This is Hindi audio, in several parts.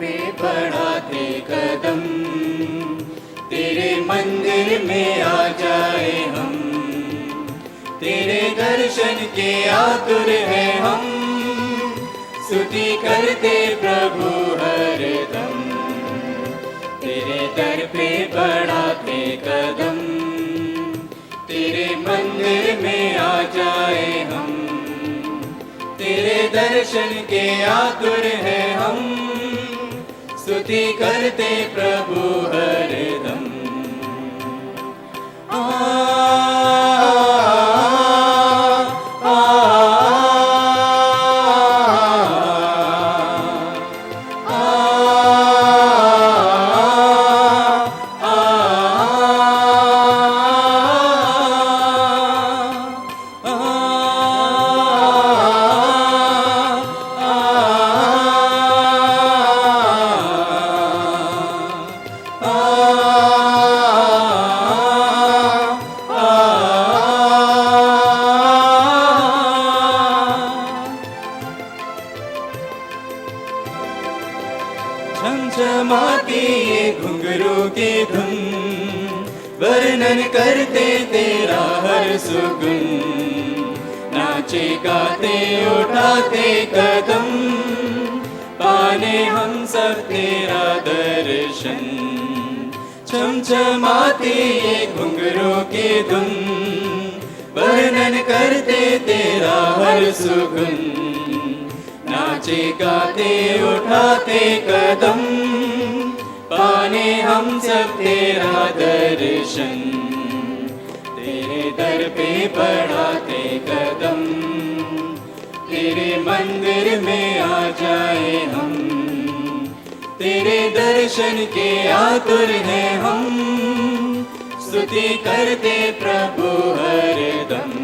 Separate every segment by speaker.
Speaker 1: पे बढ़ाते कदम, तेरे मंदिर में आ जाए हम, तेरे दर्शन के आतुर हैं हम, स्तुति करते प्रभु हरदम। तेरे दर पे बढ़ाते कदम, तेरे मंदिर में आ जाए हम, तेरे दर्शन के आतुर हैं हम, स्तुति करते प्रभु हरदम। झमझमाती ये घुंघरू की धुन, वर्णन करते तेरा हर सुगुन, नाचे गाते उठाते कदम, पाने हम सब तेरा दर्शन। झमझमाती ये घुंघरू की धुन, वर्णन करते तेरा हर सुगुन, नाचे गाते उठाते कदम, पाने हम सब तेरा दर्शन। तेरे दर पे बढ़ाते कदम, तेरे मंदिर में आ जाए हम, तेरे दर्शन के आतुर हैं हम, स्तुति करते प्रभु हरदम।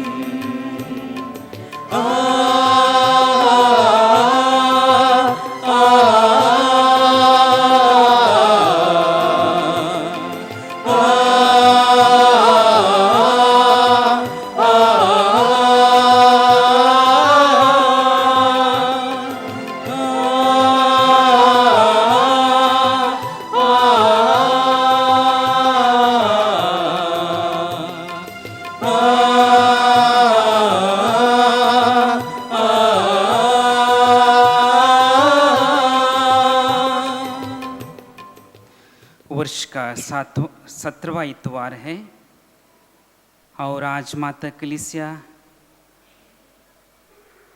Speaker 2: वर्ष का 17वां इतवार है और आज माता कलीसिया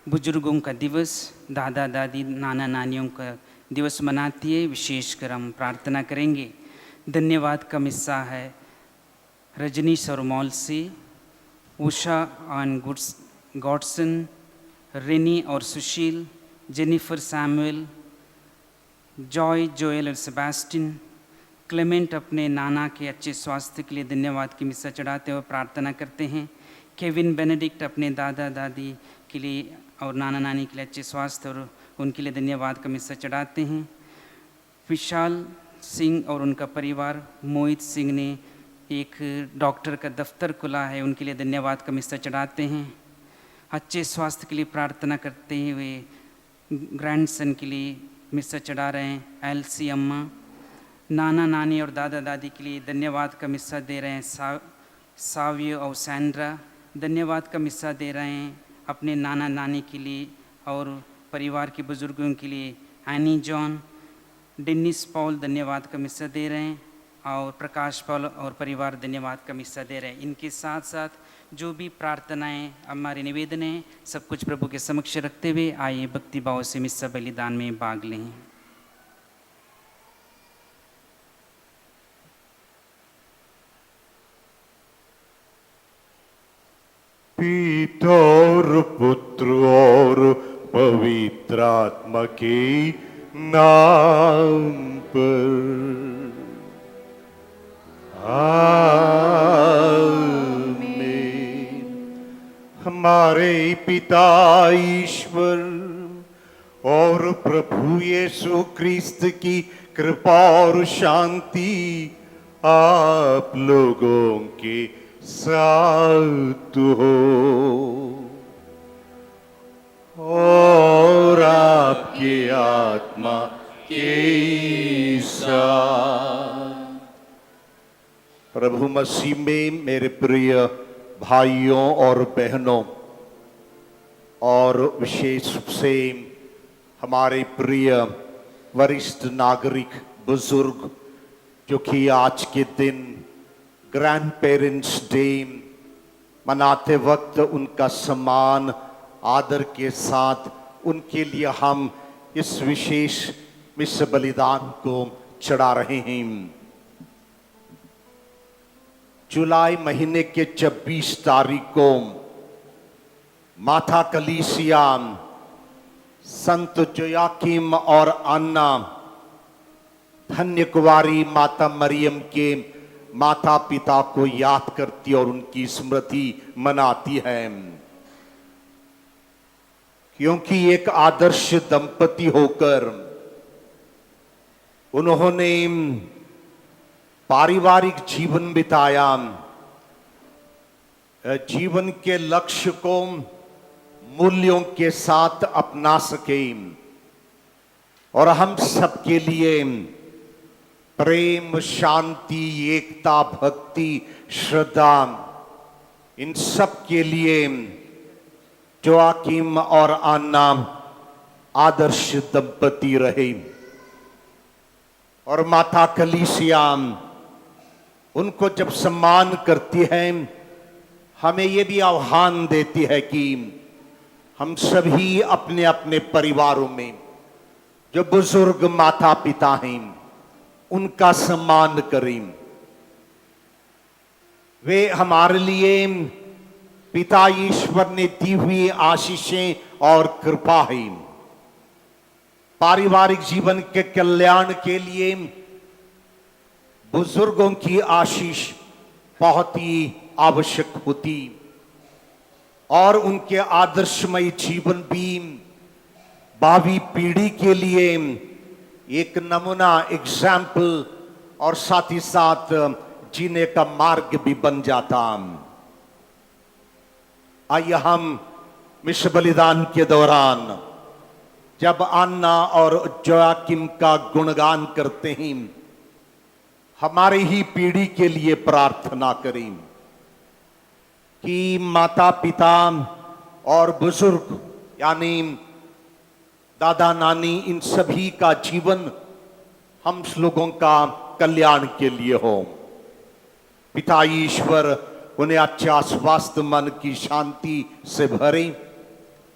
Speaker 2: बुजुर्गों का दिवस, दादा दादी नाना नानियों का दिवस मनाती है। विशेषकर हम प्रार्थना करेंगे। धन्यवाद का मिस्सा है रजनीश और मौलसी, उषा और गॉडसन, रेनी और सुशील, जेनिफर, सैमुअल, जॉय, जोएल और सेबास्टिन, क्लेमेंट अपने नाना के अच्छे स्वास्थ्य के लिए धन्यवाद की मिस्सा चढ़ाते हुए प्रार्थना करते हैं। केविन बेनेडिक्ट अपने दादा दादी के लिए और नाना नानी के लिए अच्छे स्वास्थ्य और उनके लिए धन्यवाद का मिस्सा चढ़ाते हैं। विशाल सिंह और उनका परिवार, मोहित सिंह ने एक डॉक्टर का दफ्तर खुला है, उनके लिए धन्यवाद का मिस्सा चढ़ाते हैं। अच्छे स्वास्थ्य के लिए प्रार्थना करते हुए ग्रैंडसन के लिए मिस्सा चढ़ा रहे हैं। एलसी अम्मा, नाना नानी और दादा दादी के लिए धन्यवाद का मिस्सा दे रहे हैं। सावियो और सैंड्रा धन्यवाद का मिस्सा दे रहे हैं अपने नाना नानी के लिए और परिवार के बुजुर्गों के लिए। एनी जॉन, डेनिस पॉल धन्यवाद का मिस्सा दे रहे हैं और प्रकाश पॉल और परिवार धन्यवाद का मिस्सा दे रहे हैं। इनके साथ साथ जो भी प्रार्थनाएं हमारे निवेदन हैं सब कुछ प्रभु के समक्ष रखते हुए आइए भक्ति भाव से मिस्सा बलिदान में भाग लें।
Speaker 3: पिता और पुत्र और पवित्र आत्मा के नाम पर आमीन। हमारे पिता ईश्वर और प्रभु यीशु क्रिस्त की कृपा और शांति आप लोगों के साथ हो और आपकी आत्मा के साथ। प्रभु मसीह में मेरे प्रिय भाइयों और बहनों, और विशेष रूप से हमारे प्रिय वरिष्ठ नागरिक बुजुर्ग, जो कि आज के दिन ग्रैंड पेरेंट्स डे मनाते वक्त उनका सम्मान आदर के साथ उनके लिए हम इस विशेष मिस बलिदान को चढ़ा रहे हैं। जुलाई महीने के 26 तारीख को माता कलीसिया संत जोयाकिम और अन्ना धन्य कुंवारी माता मरियम के माता पिता को याद करती और उनकी स्मृति मनाती है, क्योंकि एक आदर्श दंपति होकर उन्होंने पारिवारिक जीवन बिताया, जीवन के लक्ष्य को मूल्यों के साथ अपना सके और हम सबके लिए प्रेम, शांति, एकता, भक्ति, श्रद्धा, इन सब के लिए जोआकिम और अन्ना आदर्श दंपति रहे। और माता कलीसिया उनको जब सम्मान करती है, हमें ये भी आह्वान देती है कि हम सभी अपने अपने परिवारों में जो बुजुर्ग माता पिता हैं उनका सम्मान करें। वे हमारे लिए पिता ईश्वर ने दी हुई आशीषें और कृपा है। पारिवारिक जीवन के कल्याण के लिए बुजुर्गों की आशीष बहुत ही आवश्यक होती और उनके आदर्शमय जीवन भी भावी पीढ़ी के लिए एक नमूना, एग्जाम्पल और साथ ही साथ जीने का मार्ग भी बन जाता। आइए हम मिस बलिदान के दौरान जब अन्ना और जोआकिम का गुणगान करते हैं, हमारी ही पीढ़ी के लिए प्रार्थना करें कि माता पिता और बुजुर्ग यानी दादा नानी, इन सभी का जीवन हम लोगों का कल्याण के लिए हो। पिता ईश्वर उन्हें अच्छा स्वास्थ्य, मन की शांति से भरे।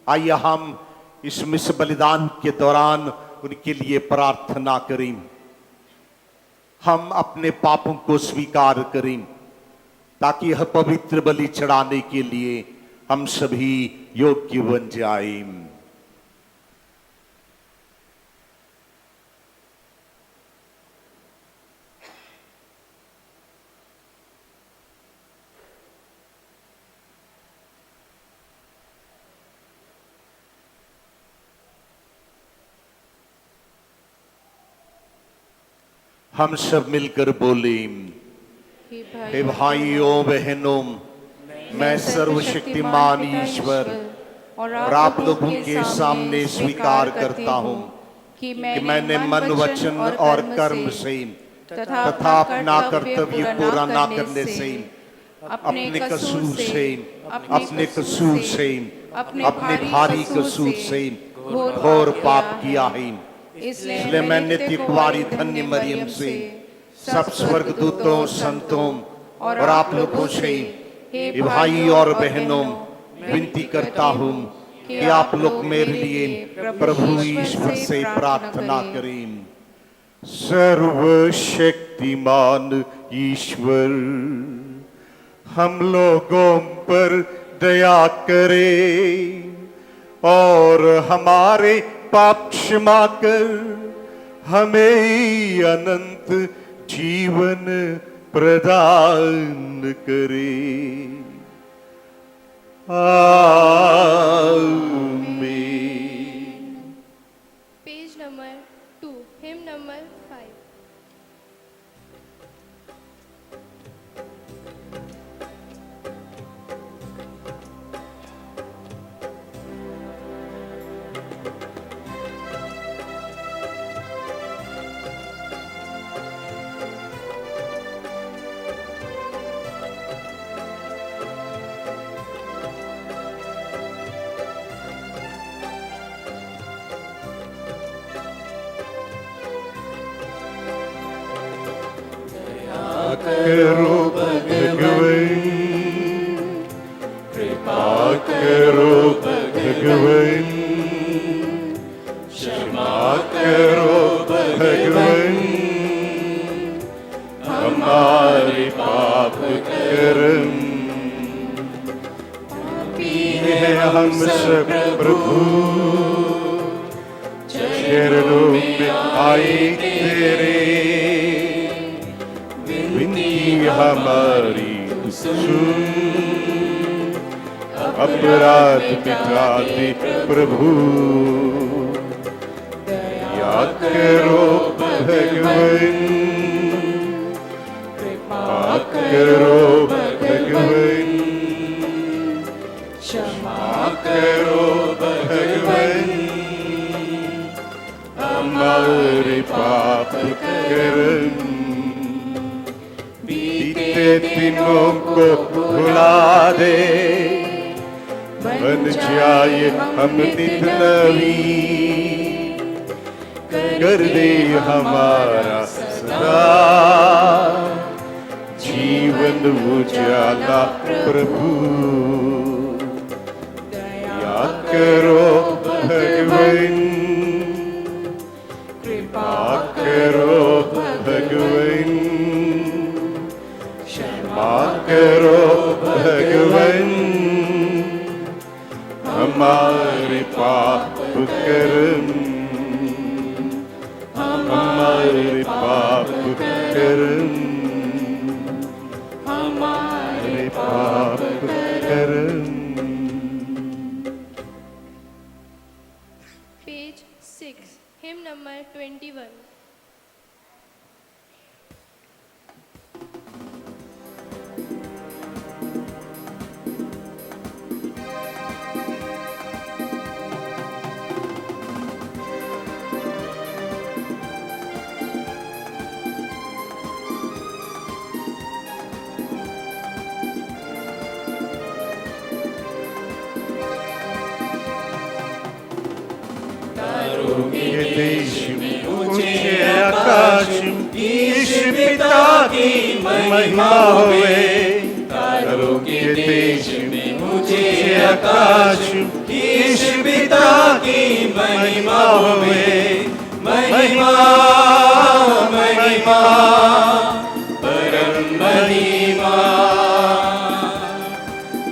Speaker 3: आइए हम इस मिस बलिदान के दौरान उनके लिए प्रार्थना करें। हम अपने पापों को स्वीकार करें ताकि यह पवित्र बलि चढ़ाने के लिए हम सभी योग्य बन जाएं। हम सब मिलकर बोले, हे भाइयों बहनों, मैं सर्वशक्तिमान ईश्वर और आप लोगों के सामने स्वीकार करता हूँ कि मैंने मन, वचन और कर्म से तथा अपना कर्तव्य पूरा ना करने से, अपने कसूर से, अपने भारी कसूर से घोर पाप किया है। इसलिए मैं नित्य कुंवारी धन्य मरियम से, सब स्वर्गदूतों, संतों और आप लोगों से, हे भाई और बहनों, विनती करता हूँ कि आप लोग मेरे लिए प्रभु ईश्वर से प्रार्थना करें। सर्वशक्तिमान ईश्वर हम लोगों पर दया करे और हमारे पाप क्षमा कर हमें अनंत जीवन प्रदान करे। आमीन।
Speaker 4: Page number 2, him number 5।
Speaker 3: करो भगवन, कृपा करो भगवन, क्षमा करो भगवन, हमारे पाप कर्म है हम सब प्रभु, चरणों में आए तेरे, विनती हमारी सुन, अपराध मिटा दे प्रभु, दया करो भगवन, कृपा करो भगवन, क्षमा करो भगवन, हमारे पाप कर्म बीते दिनों को भुला दे, बन जाए हम नित नवीन, कर दे हमारा सदा जीवन उजाला प्रभु, दया करो भगवन, कृपा करो भगवन, क्षमा करो भगवन, हमारे पाप कर्म, हमारे पाप कर्म, हमारे पाप कर्म।
Speaker 4: Page 6, hymn number 21.
Speaker 3: ये देश में ऊंचे आकाश, ईश पिता की महिमा होवे, तारों के देश में ऊंचे आकाश, ईश पिता की महिमा होवे, महिमा महिमा परम महिमा,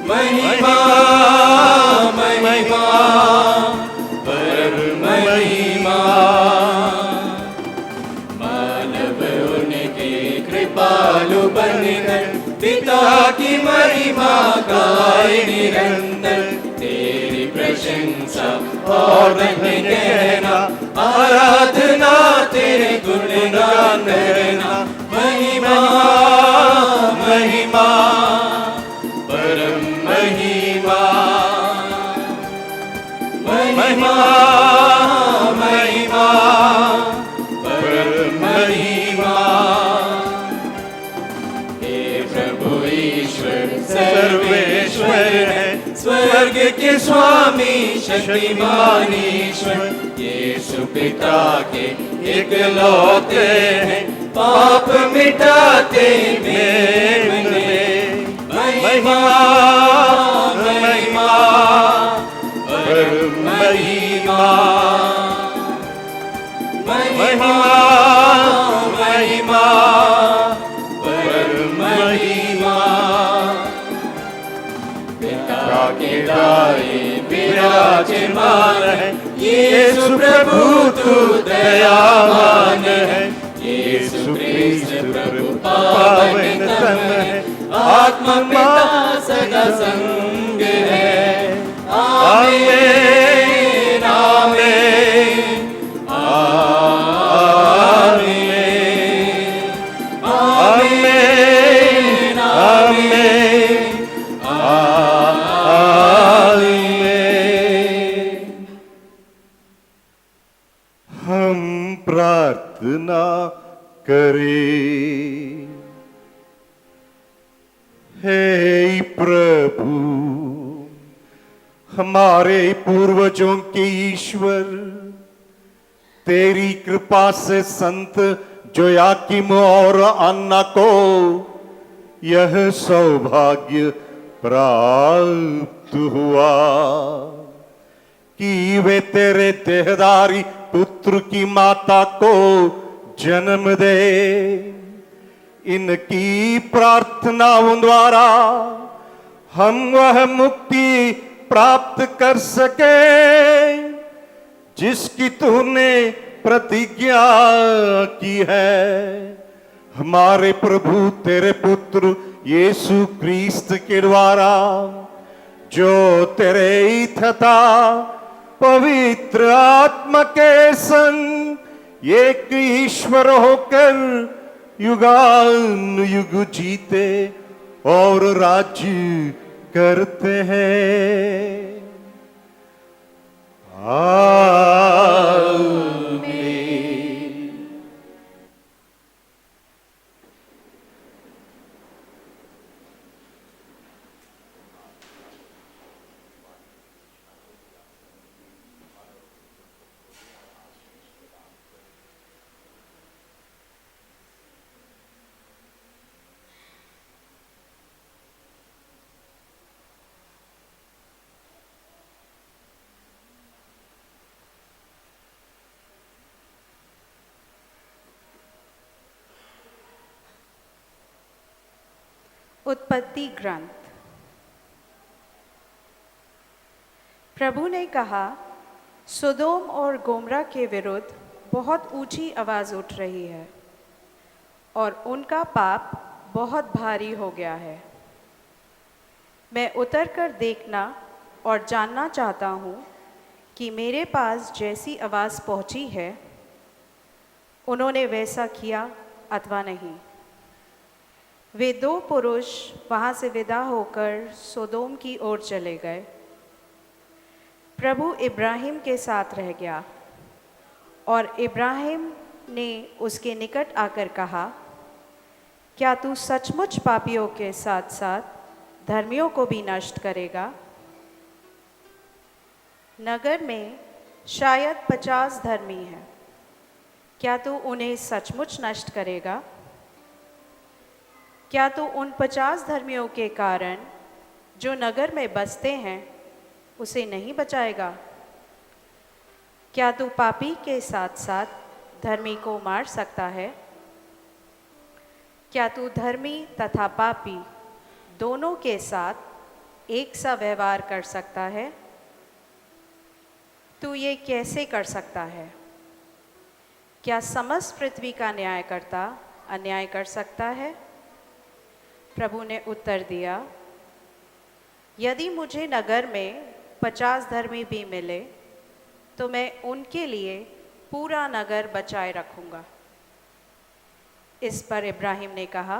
Speaker 3: महिमा महिमा परम महिमा, मानव उनके कृपालु बनकर पिता की महिमा गाए निरंतर, तेरी प्रशंसा और नहीं कहना, आराधना तेरे गुणगान करना, महिमा महिमा परम महिमा, महिमा महिमा परम महिमा, हे प्रभु ईश्वर सर्वेश्वर है, स्वर्ग के स्वामी शक्तिमान ईश्वर, यीशु पिता के इकलौते हैं, पाप मिटाते मेघ में, महिमा महिमा परम महिमा, महिमा महिमा परम महिमा, पिता के दाएं विराजमान है, यीशु प्रभु तू दयावान है, यीशु क्रिस्त प्रभु पावन तन है, आत्मा पिता सदा संग है, आमीन आमीन आमीन आमीन आमीन। हम प्रार्थना करें। हे प्रभु, हमारे पूर्वजों के ईश्वर, तेरी कृपा से संत जोयाकिम और अन्ना को यह सौभाग्य प्राप्त हुआ कि वे तेरे देहधारी पुत्र की माता को जन्म दे। इनकी प्रार्थनाओं द्वारा हम वह मुक्ति प्राप्त कर सके जिसकी तूने प्रतिज्ञा की है। हमारे प्रभु तेरे पुत्र यीशु क्रिस्त के द्वारा, जो तेरे ही तथा पवित्र आत्मा के संग एक ईश्वर होकर युगान युग जीते और राज्य करते हैं।
Speaker 5: उत्पत्ति ग्रंथ। प्रभु ने कहा, सोदोम और गोमरा के विरुद्ध बहुत ऊंची आवाज उठ रही है और उनका पाप बहुत भारी हो गया है। मैं उतर कर देखना और जानना चाहता हूँ कि मेरे पास जैसी आवाज़ पहुँची है उन्होंने वैसा किया अथवा नहीं। वे दो पुरुष वहाँ से विदा होकर सोदोम की ओर चले गए। प्रभु इब्राहिम के साथ रह गया और इब्राहिम ने उसके निकट आकर कहा, क्या तू सचमुच पापियों के साथ साथ धर्मियों को भी नष्ट करेगा? नगर में शायद 50 धर्मी हैं, क्या तू उन्हें सचमुच नष्ट करेगा? क्या तू उन 50 धर्मियों के कारण जो नगर में बसते हैं उसे नहीं बचाएगा? क्या तू पापी के साथ साथ धर्मी को मार सकता है? क्या तू धर्मी तथा पापी दोनों के साथ एक सा व्यवहार कर सकता है? तू ये कैसे कर सकता है? क्या समस्त पृथ्वी का न्यायकर्ता अन्याय कर सकता है? प्रभु ने उत्तर दिया, यदि मुझे नगर में 50 धर्मी भी मिले तो मैं उनके लिए पूरा नगर बचाए रखूंगा। इस पर इब्राहिम ने कहा,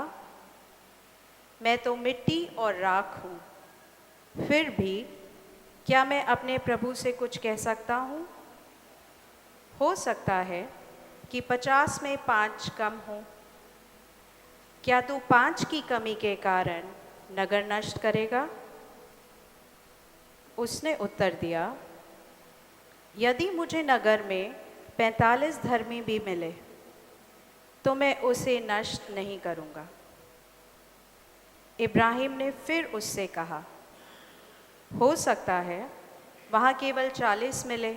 Speaker 5: मैं तो मिट्टी और राख हूँ, फिर भी क्या मैं अपने प्रभु से कुछ कह सकता हूँ? हो सकता है कि 50 में 5 कम हो। क्या तू 5 की कमी के कारण नगर नष्ट करेगा? उसने उत्तर दिया, यदि मुझे नगर में 45 धर्मी भी मिले तो मैं उसे नष्ट नहीं करूँगा। इब्राहिम ने फिर उससे कहा, हो सकता है वहाँ केवल 40 मिले।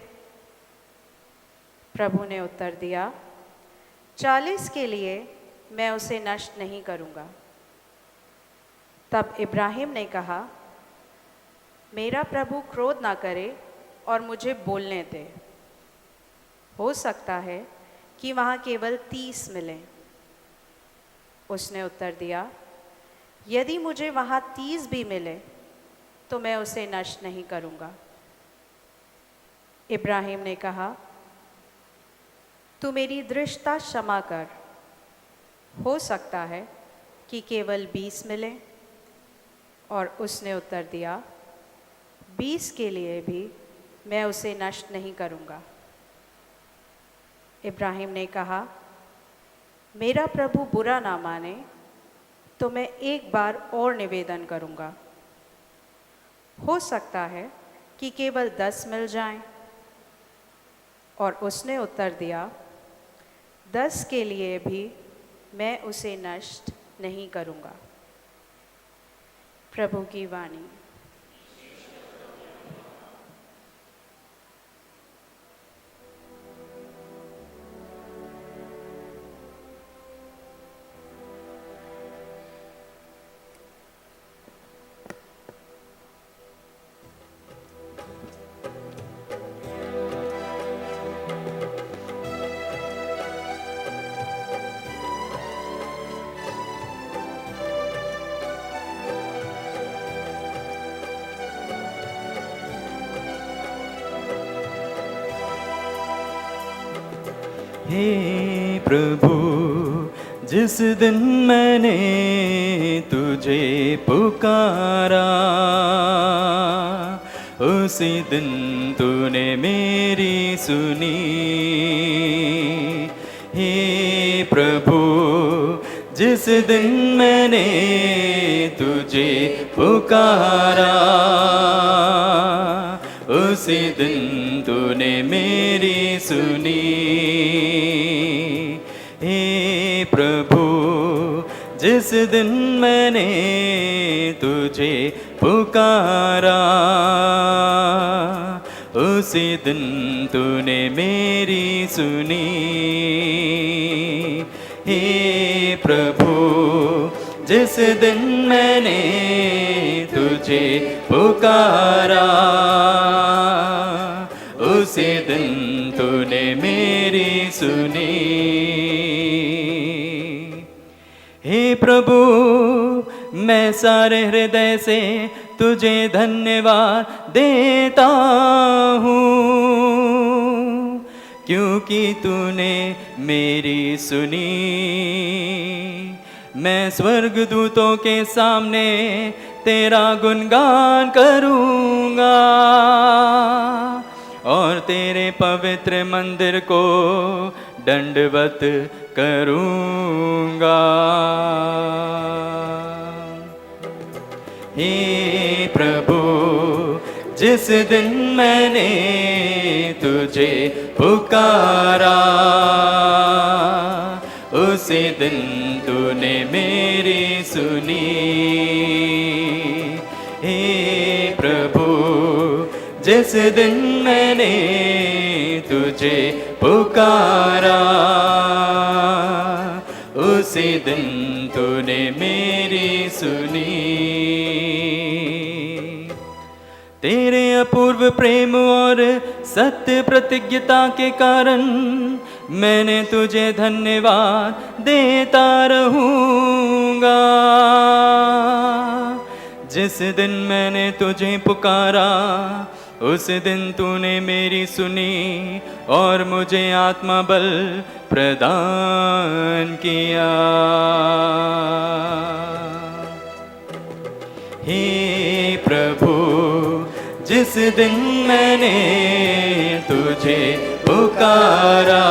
Speaker 5: प्रभु ने उत्तर दिया, 40 के लिए मैं उसे नष्ट नहीं करूँगा। तब इब्राहिम ने कहा, मेरा प्रभु क्रोध ना करे और मुझे बोलने दे। हो सकता है कि वहाँ केवल 30 मिले। उसने उत्तर दिया, यदि मुझे वहाँ 30 भी मिले तो मैं उसे नष्ट नहीं करूँगा। इब्राहिम ने कहा, तू मेरी दृष्टता क्षमा कर, हो सकता है कि केवल 20 मिले। और उसने उत्तर दिया, 20 के लिए भी मैं उसे नष्ट नहीं करूँगा। इब्राहिम ने कहा, मेरा प्रभु बुरा ना माने तो मैं एक बार और निवेदन करूँगा। हो सकता है कि केवल 10 मिल जाएं। और उसने उत्तर दिया, 10 के लिए भी मैं उसे नष्ट नहीं करूँगा। प्रभु की वाणी।
Speaker 1: हे प्रभु, जिस दिन मैंने तुझे पुकारा, उसी दिन तूने मेरी सुनी। हे प्रभु, जिस दिन मैंने तुझे पुकारा, उसी दिन तूने मेरी सुनी। हे प्रभु, जिस दिन मैंने तुझे पुकारा, उसी दिन तूने मेरी सुनी। हे प्रभु, जिस दिन मैंने तुझे पुकारा, उसी दिन तूने मेरी सुनी। हे प्रभु, मैं सारे हृदय से तुझे धन्यवाद देता हूँ, क्योंकि तूने मेरी सुनी। मैं स्वर्गदूतों के सामने तेरा गुणगान करूँगा और तेरे पवित्र मंदिर को दंडवत करूँगा। हे प्रभु, जिस दिन मैंने तुझे पुकारा, उसी दिन तूने मेरी सुनी। हे प्रभु, जिस दिन मैंने तुझे पुकारा, उसी दिन तूने मेरी सुनी। तेरे अपूर्व प्रेम और सत्य प्रतिज्ञता के कारण मैंने तुझे धन्यवाद देता रहूँगा। जिस दिन मैंने तुझे पुकारा, उस दिन तूने मेरी सुनी और मुझे आत्मा बल प्रदान किया। हे प्रभु, जिस दिन मैंने तुझे पुकारा,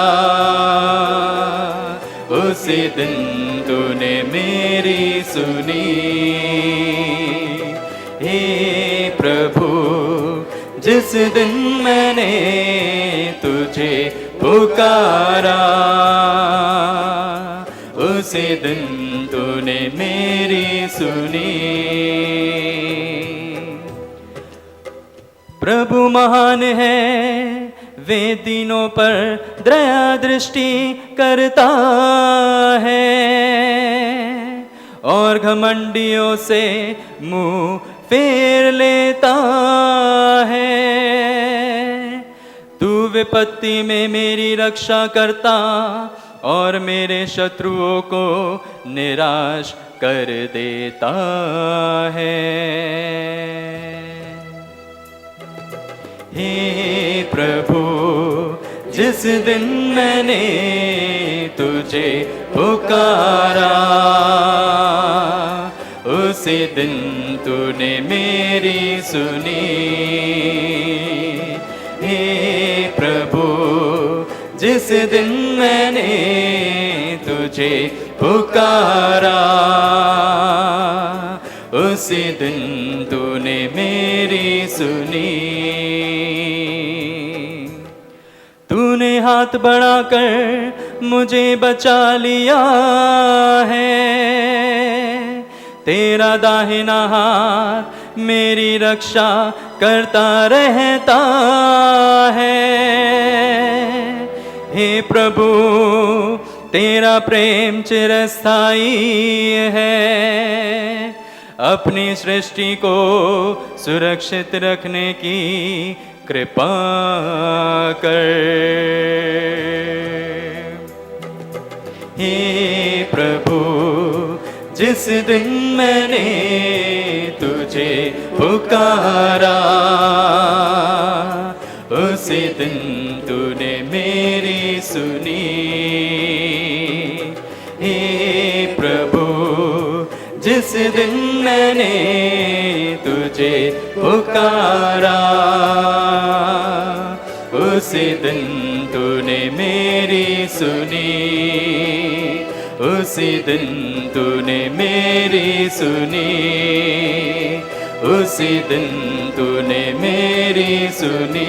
Speaker 1: उसी दिन तूने मेरी सुनी। हे प्रभु, जिस दिन मैंने तुझे पुकारा, उसी दिन तूने मेरी सुनी। प्रभु महान है, वे दिनों पर दया दृष्टि करता है और घमंडियों से मुंह फेर लेता है। तू विपत्ति में मेरी रक्षा करता और मेरे शत्रुओं को निराश कर देता है। हे प्रभु, जिस दिन मैंने तुझे पुकारा, उसी दिन तूने मेरी सुनी। हे प्रभु, जिस दिन मैंने तुझे पुकारा, उसी दिन तूने मेरी सुनी। तूने हाथ बढ़ाकर मुझे बचा लिया है। तेरा दाहिना हाथ मेरी रक्षा करता रहता है। हे प्रभु तेरा प्रेम चिरस्थायी है। अपनी सृष्टि को सुरक्षित रखने की कृपा कर। हे प्रभु जिस दिन मैंने तुझे पुकारा, उसी दिन तूने मेरी सुनी। हे प्रभु जिस दिन मैंने तुझे पुकारा, उसी दिन तूने मेरी सुनी। उसी दिन तूने मेरी सुनी। उसी दिन तूने मेरी सुनी।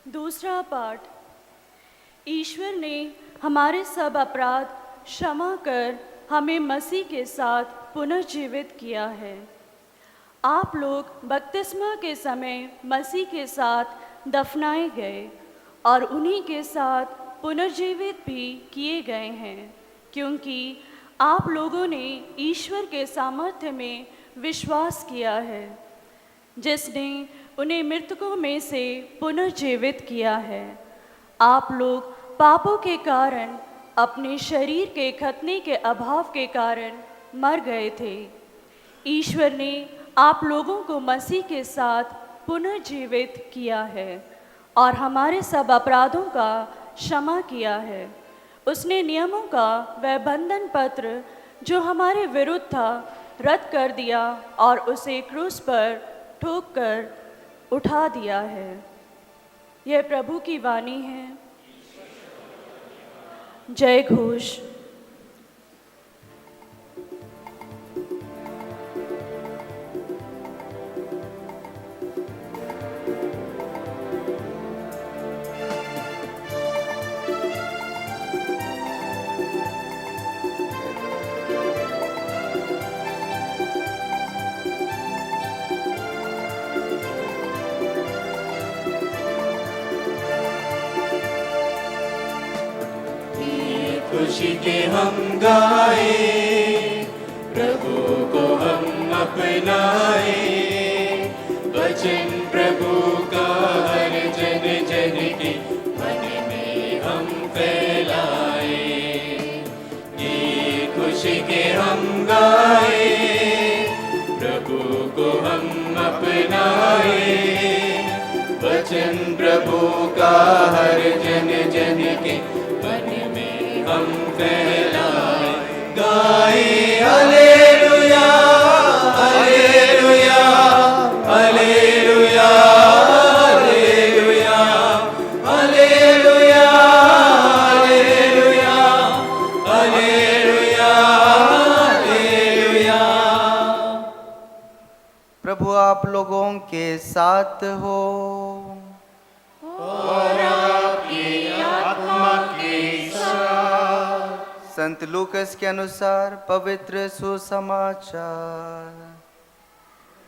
Speaker 6: दूसरा पाठ। ईश्वर ने हमारे सब अपराध क्षमा कर हमें मसीह के साथ पुनर्जीवित किया है। आप लोग बपतिस्मा के समय मसीह के साथ दफनाए गए और उन्हीं के साथ पुनर्जीवित भी किए गए हैं, क्योंकि आप लोगों ने ईश्वर के सामर्थ्य में विश्वास किया है, जिसने उन्हें मृतकों में से पुनर्जीवित किया है। आप लोग पापों के कारण अपने शरीर के खतने के अभाव के कारण मर गए थे। ईश्वर ने आप लोगों को मसीह के साथ पुनर्जीवित किया है और हमारे सब अपराधों का क्षमा किया है। उसने नियमों का वह बंधन पत्र जो हमारे विरुद्ध था रद्द कर दिया और उसे क्रूस पर ठोक कर उठा दिया है। यह प्रभु की वाणी है। जय घोष।
Speaker 1: खुशी के हम गाए, प्रभु को हम अपनाए। वचन प्रभु का हर जन जन के मन में हम फैलाए। ये खुशी के हम गाए, प्रभु को हम अपनाए। वचन प्रभु का हर जन जन के मन में हम फैलाए। गाए hallelujah hallelujah hallelujah hallelujah hallelujah hallelujah hallelujah hallelujah.
Speaker 7: प्रभु आप लोगों के साथ हो
Speaker 3: और आपकी आत्मा के साथ।
Speaker 7: संत लूकस के अनुसार पवित्र सुसमाचार।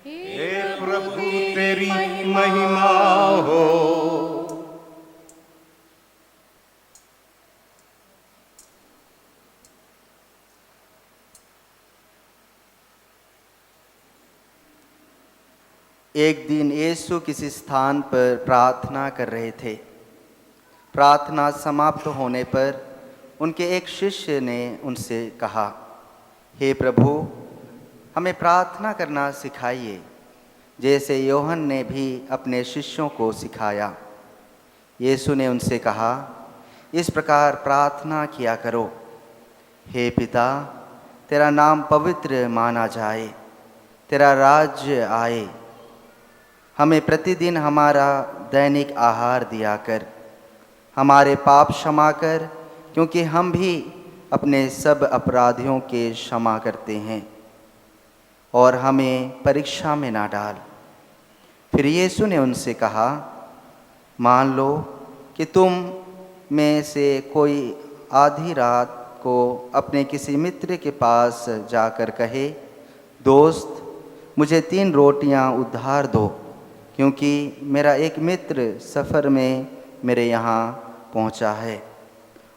Speaker 3: हे प्रभु तेरी महिमा हो।
Speaker 7: एक दिन यीशु किसी स्थान पर प्रार्थना कर रहे थे। प्रार्थना समाप्त होने पर उनके एक शिष्य ने उनसे कहा, हे प्रभु हमें प्रार्थना करना सिखाइए, जैसे योहन ने भी अपने शिष्यों को सिखाया। यीशु ने उनसे कहा, इस प्रकार प्रार्थना किया करो, हे पिता तेरा नाम पवित्र माना जाए, तेरा राज्य आए, हमें प्रतिदिन हमारा दैनिक आहार दिया कर। हमारे पाप क्षमा कर, क्योंकि हम भी अपने सब अपराधियों के क्षमा करते हैं। और हमें परीक्षा में ना डाल। फिर यीशु ने उनसे कहा, मान लो कि तुम में से कोई आधी रात को अपने किसी मित्र के पास जाकर कहे, दोस्त मुझे 3 रोटियां उधार दो, क्योंकि मेरा एक मित्र सफ़र में मेरे यहाँ पहुँचा है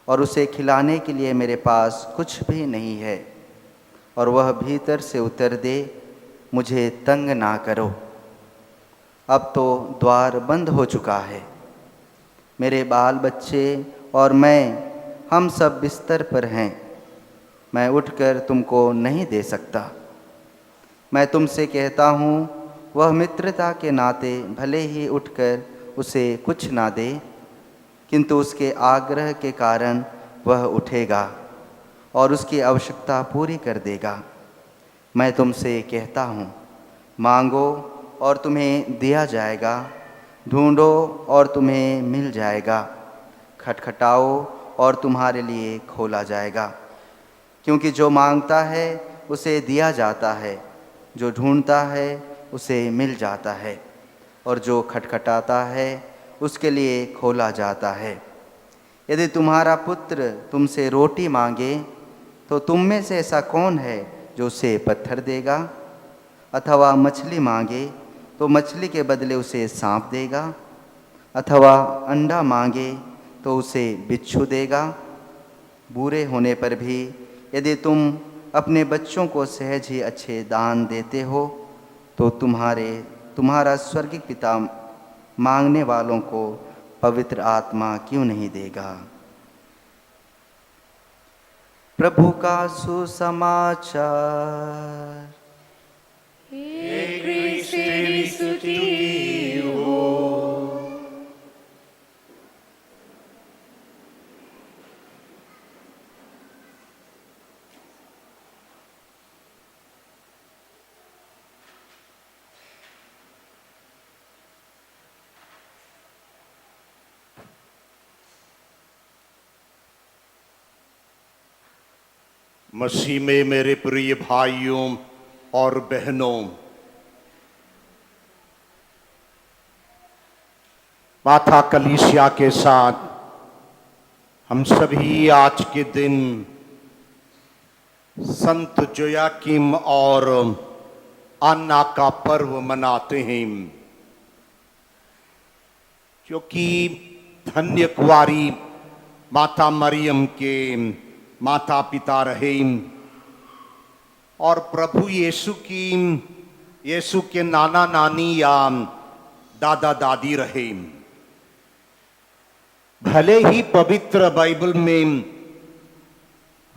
Speaker 7: और उसे खिलाने के लिए मेरे पास कुछ भी नहीं है। और वह भीतर से उत्तर दे, मुझे तंग ना करो, अब तो द्वार बंद हो चुका है, मेरे बाल बच्चे और मैं हम सब बिस्तर पर हैं, मैं उठकर तुमको नहीं दे सकता। मैं तुमसे कहता हूँ, वह मित्रता के नाते भले ही उठकर उसे कुछ ना दे, किंतु उसके आग्रह के कारण वह उठेगा और उसकी आवश्यकता पूरी कर देगा। मैं तुमसे कहता हूँ, मांगो और तुम्हें दिया जाएगा, ढूंढो और तुम्हें मिल जाएगा, खटखटाओ और तुम्हारे लिए खोला जाएगा। क्योंकि जो मांगता है उसे दिया जाता है, जो ढूंढता है उसे मिल जाता है, और जो खटखटाता है उसके लिए खोला जाता है। यदि तुम्हारा पुत्र तुमसे रोटी मांगे तो तुम में से ऐसा कौन है जो उसे पत्थर देगा? अथवा मछली मांगे तो मछली के बदले उसे सांप देगा? अथवा अंडा मांगे तो उसे बिच्छू देगा? बूढ़े होने पर भी यदि तुम अपने बच्चों को सहज ही अच्छे दान देते हो, तो तुम्हारा स्वर्गिक पिता मांगने वालों को पवित्र आत्मा क्यों नहीं देगा। प्रभु का सुसमाचार।
Speaker 3: मसीह में मेरे प्रिय भाइयों और बहनों, माता कलीसिया के साथ हम सभी आज के दिन संत जोयाकिम और अन्ना का पर्व मनाते हैं, क्योंकि धन्य कुंवारी माता मरियम के माता पिता रहे और प्रभु यीशु के नाना नानी या दादा दादी रहे। भले ही पवित्र बाइबल में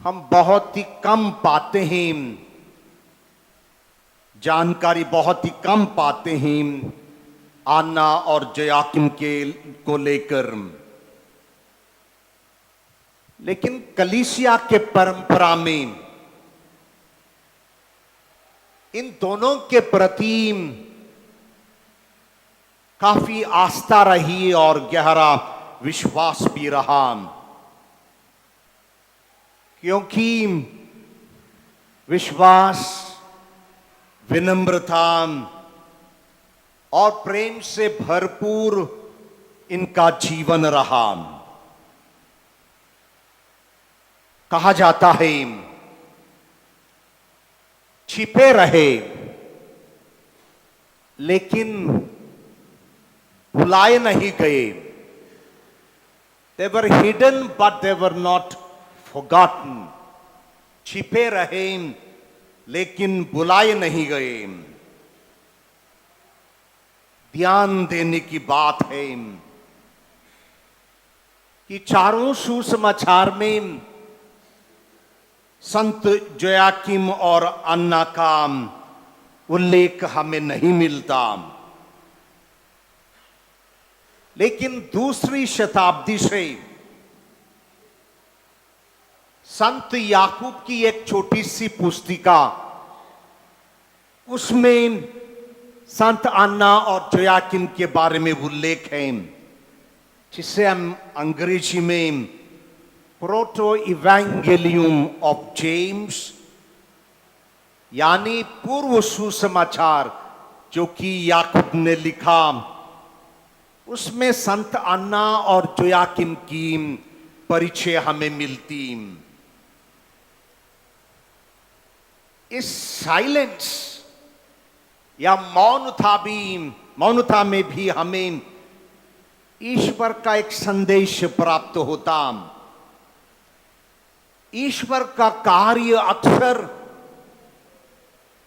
Speaker 3: हम बहुत ही कम पाते हैं, जानकारी बहुत ही कम पाते हैं अन्ना और जोयाकिम को लेकर, लेकिन कलीसिया के परंपरा में इन दोनों के प्रति काफी आस्था रही और गहरा विश्वास भी रहा, क्योंकि विश्वास, विनम्रता और प्रेम से भरपूर इनका जीवन रहा। कहा जाता है, छिपे रहे लेकिन भुलाए नहीं गए। They were hidden but they were not forgotten. छिपे रहे लेकिन भुलाए नहीं गए। ध्यान देने की बात है कि चारों सुसमाचार में संत जोयाकिम और अन्ना का उल्लेख हमें नहीं मिलता, लेकिन दूसरी शताब्दी से संत याकूब की एक छोटी सी पुस्तिका, उसमें संत अन्ना और जोयाकिम के बारे में उल्लेख है, जिसे हम अंग्रेजी में प्रोटो इवेंगेलियम ऑफ जेम्स यानी पूर्व सुसमाचार जो कि याकूब ने लिखा, उसमें संत अन्ना और जोयाकिम की परिचय हमें मिलती। इस साइलेंस या मौनता में भी हमें ईश्वर का एक संदेश प्राप्त होता। ईश्वर का कार्य अक्सर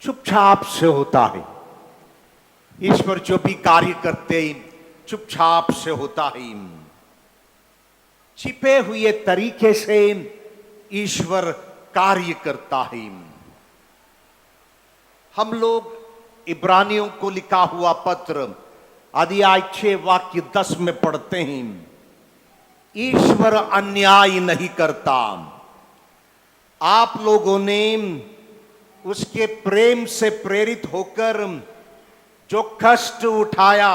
Speaker 3: चुपचाप से होता है। ईश्वर जो भी कार्य करते चुपचाप से होता है। छिपे हुए तरीके से ईश्वर कार्य करता है। हम लोग इब्रानियों को लिखा हुआ पत्र अध्याय 6 वाक्य 10 में पढ़ते हैं, ईश्वर अन्याय नहीं करता। आप लोगों ने उसके प्रेम से प्रेरित होकर जो कष्ट उठाया,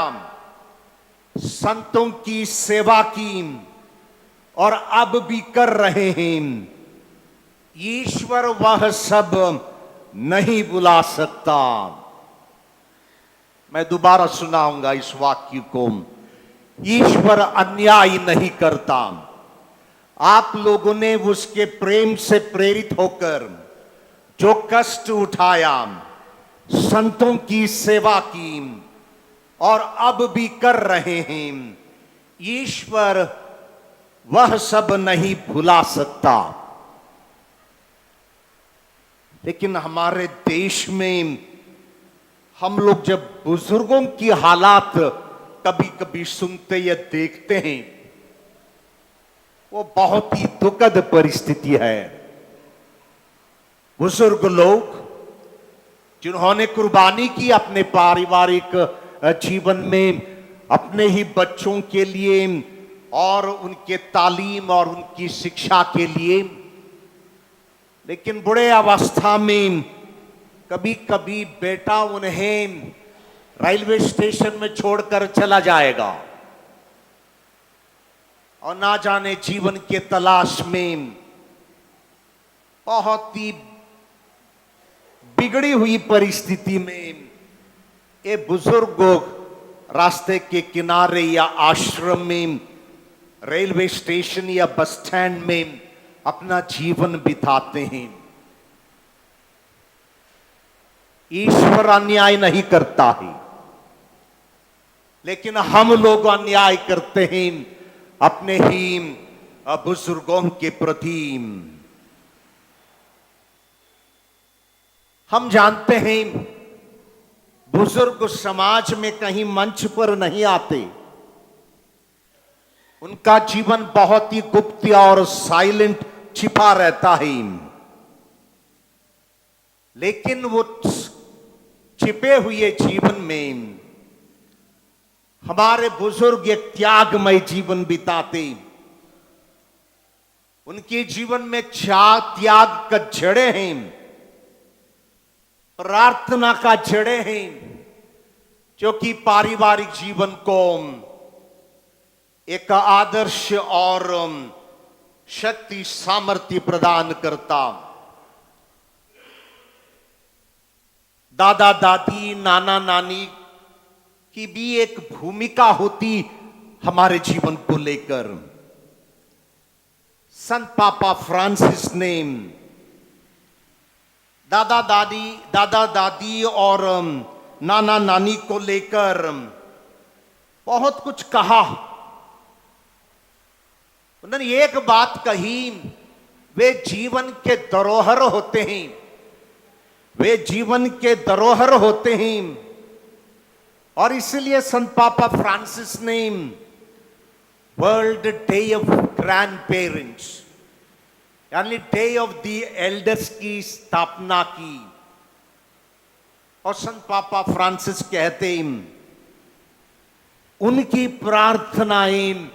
Speaker 3: संतों की सेवा की और अब भी कर रहे हैं, ईश्वर वह सब नहीं बुला सकता। मैं दोबारा सुनाऊंगा इस वाक्य को, ईश्वर अन्याय नहीं करता। आप लोगों ने उसके प्रेम से प्रेरित होकर जो कष्ट उठाया, संतों की सेवा की और अब भी कर रहे हैं, ईश्वर वह सब नहीं भुला सकता। लेकिन हमारे देश में हम लोग जब बुजुर्गों की हालात कभी कभी सुनते या देखते हैं, वो बहुत ही दुखद परिस्थिति है। बुजुर्ग लोग जिन्होंने कुर्बानी की अपने पारिवारिक जीवन में, अपने ही बच्चों के लिए और उनके तालीम और उनकी शिक्षा के लिए, लेकिन बुढ़े अवस्था में कभी कभी बेटा उन्हें रेलवे स्टेशन में छोड़कर चला जाएगा और ना जाने जीवन के तलाश में बहुत ही बिगड़ी हुई परिस्थिति में ये बुजुर्ग रास्ते के किनारे या आश्रम में, रेलवे स्टेशन या बस स्टैंड में अपना जीवन बिताते हैं। ईश्वर अन्याय नहीं करता है, लेकिन हम लोग अन्याय करते हैं अपने ही बुजुर्गों के प्रति। हम जानते हैं बुजुर्ग समाज में कहीं मंच पर नहीं आते, उनका जीवन बहुत ही गुप्त और साइलेंट छिपा रहता है, लेकिन वो छिपे हुए जीवन में हमारे बुजुर्ग एक त्यागमय जीवन बिताते। उनके जीवन में त्याग का जड़े हैं, प्रार्थना का जड़े हैं, जो कि पारिवारिक जीवन को एक आदर्श और शक्ति सामर्थ्य प्रदान करता। दादा दादी, नाना नानी की भी एक भूमिका होती हमारे जीवन को लेकर। संत पापा फ्रांसिस ने दादा दादी और नाना नानी को लेकर बहुत कुछ कहा। उन्होंने एक बात कही, वे जीवन के धरोहर होते हैं, वे जीवन के धरोहर होते हैं। और इसलिए संत पापा फ्रांसिस ने world day of grand parents यानी डे ऑफ द एल्डर्स की स्थापना की। और संत पापा फ्रांसिस कहते हैं उनकी प्रार्थनाएं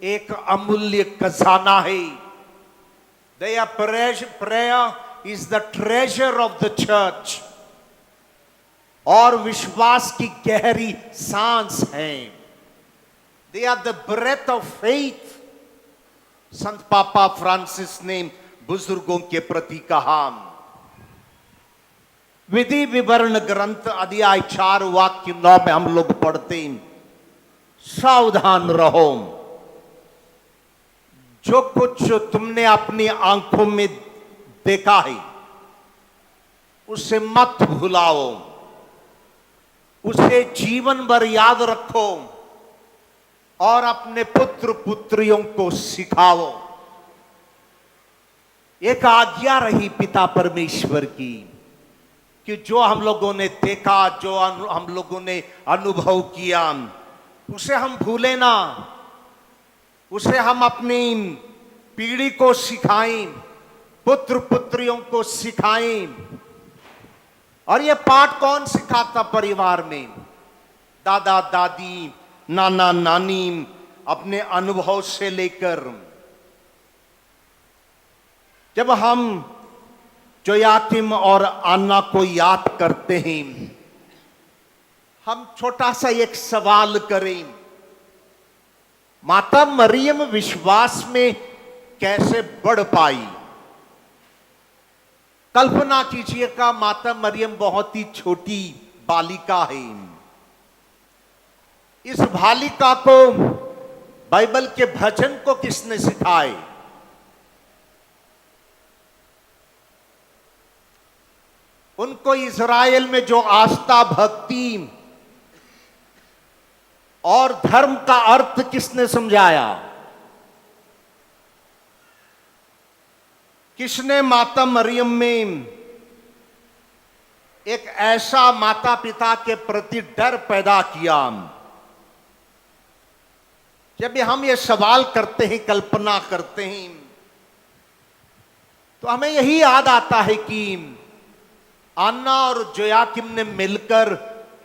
Speaker 3: एक अमूल्य खजाना है। Their prayer is the treasure of the church. और विश्वास की गहरी सांस हैं। They are the breath of faith. संत पापा फ्रांसिस ने बुजुर्गों के प्रति कहा। विधि विवरण ग्रंथ अध्याय 4 वाक्य 9 में हम लोग पढ़ते हैं, सावधान रहो, जो कुछ तुमने अपनी आंखों में देखा है उसे मत भुलाओ, उसे जीवन भर याद रखो और अपने पुत्र पुत्रियों को सिखाओ। एक आज्ञा रही पिता परमेश्वर की कि जो हम लोगों ने देखा, जो हम लोगों ने अनुभव किया, उसे हम भूले ना, उसे हम अपनी पीढ़ी को सिखाएं, पुत्र पुत्रियों को सिखाएं। और ये पाठ कौन सिखाता परिवार में? दादा दादी, नाना नानी, अपने अनुभव से लेकर। जब हम जोयाकिम और अन्ना को याद करते हैं, हम छोटा सा एक सवाल करें, माता मरियम विश्वास में कैसे बढ़ पाई? कल्पना कीजिएगा, माता मरियम बहुत ही छोटी बालिका है। इस बालिका को बाइबल के भजन को किसने सिखाए? उनको इज़राइल में जो आस्था, भक्ति और धर्म का अर्थ किसने समझाया? किसने माता मरियम में एक ऐसा माता पिता के प्रति डर पैदा किया? जब हम ये सवाल करते हैं, कल्पना करते हैं, तो हमें यही याद आता है कि अन्ना और जोयाकिम ने मिलकर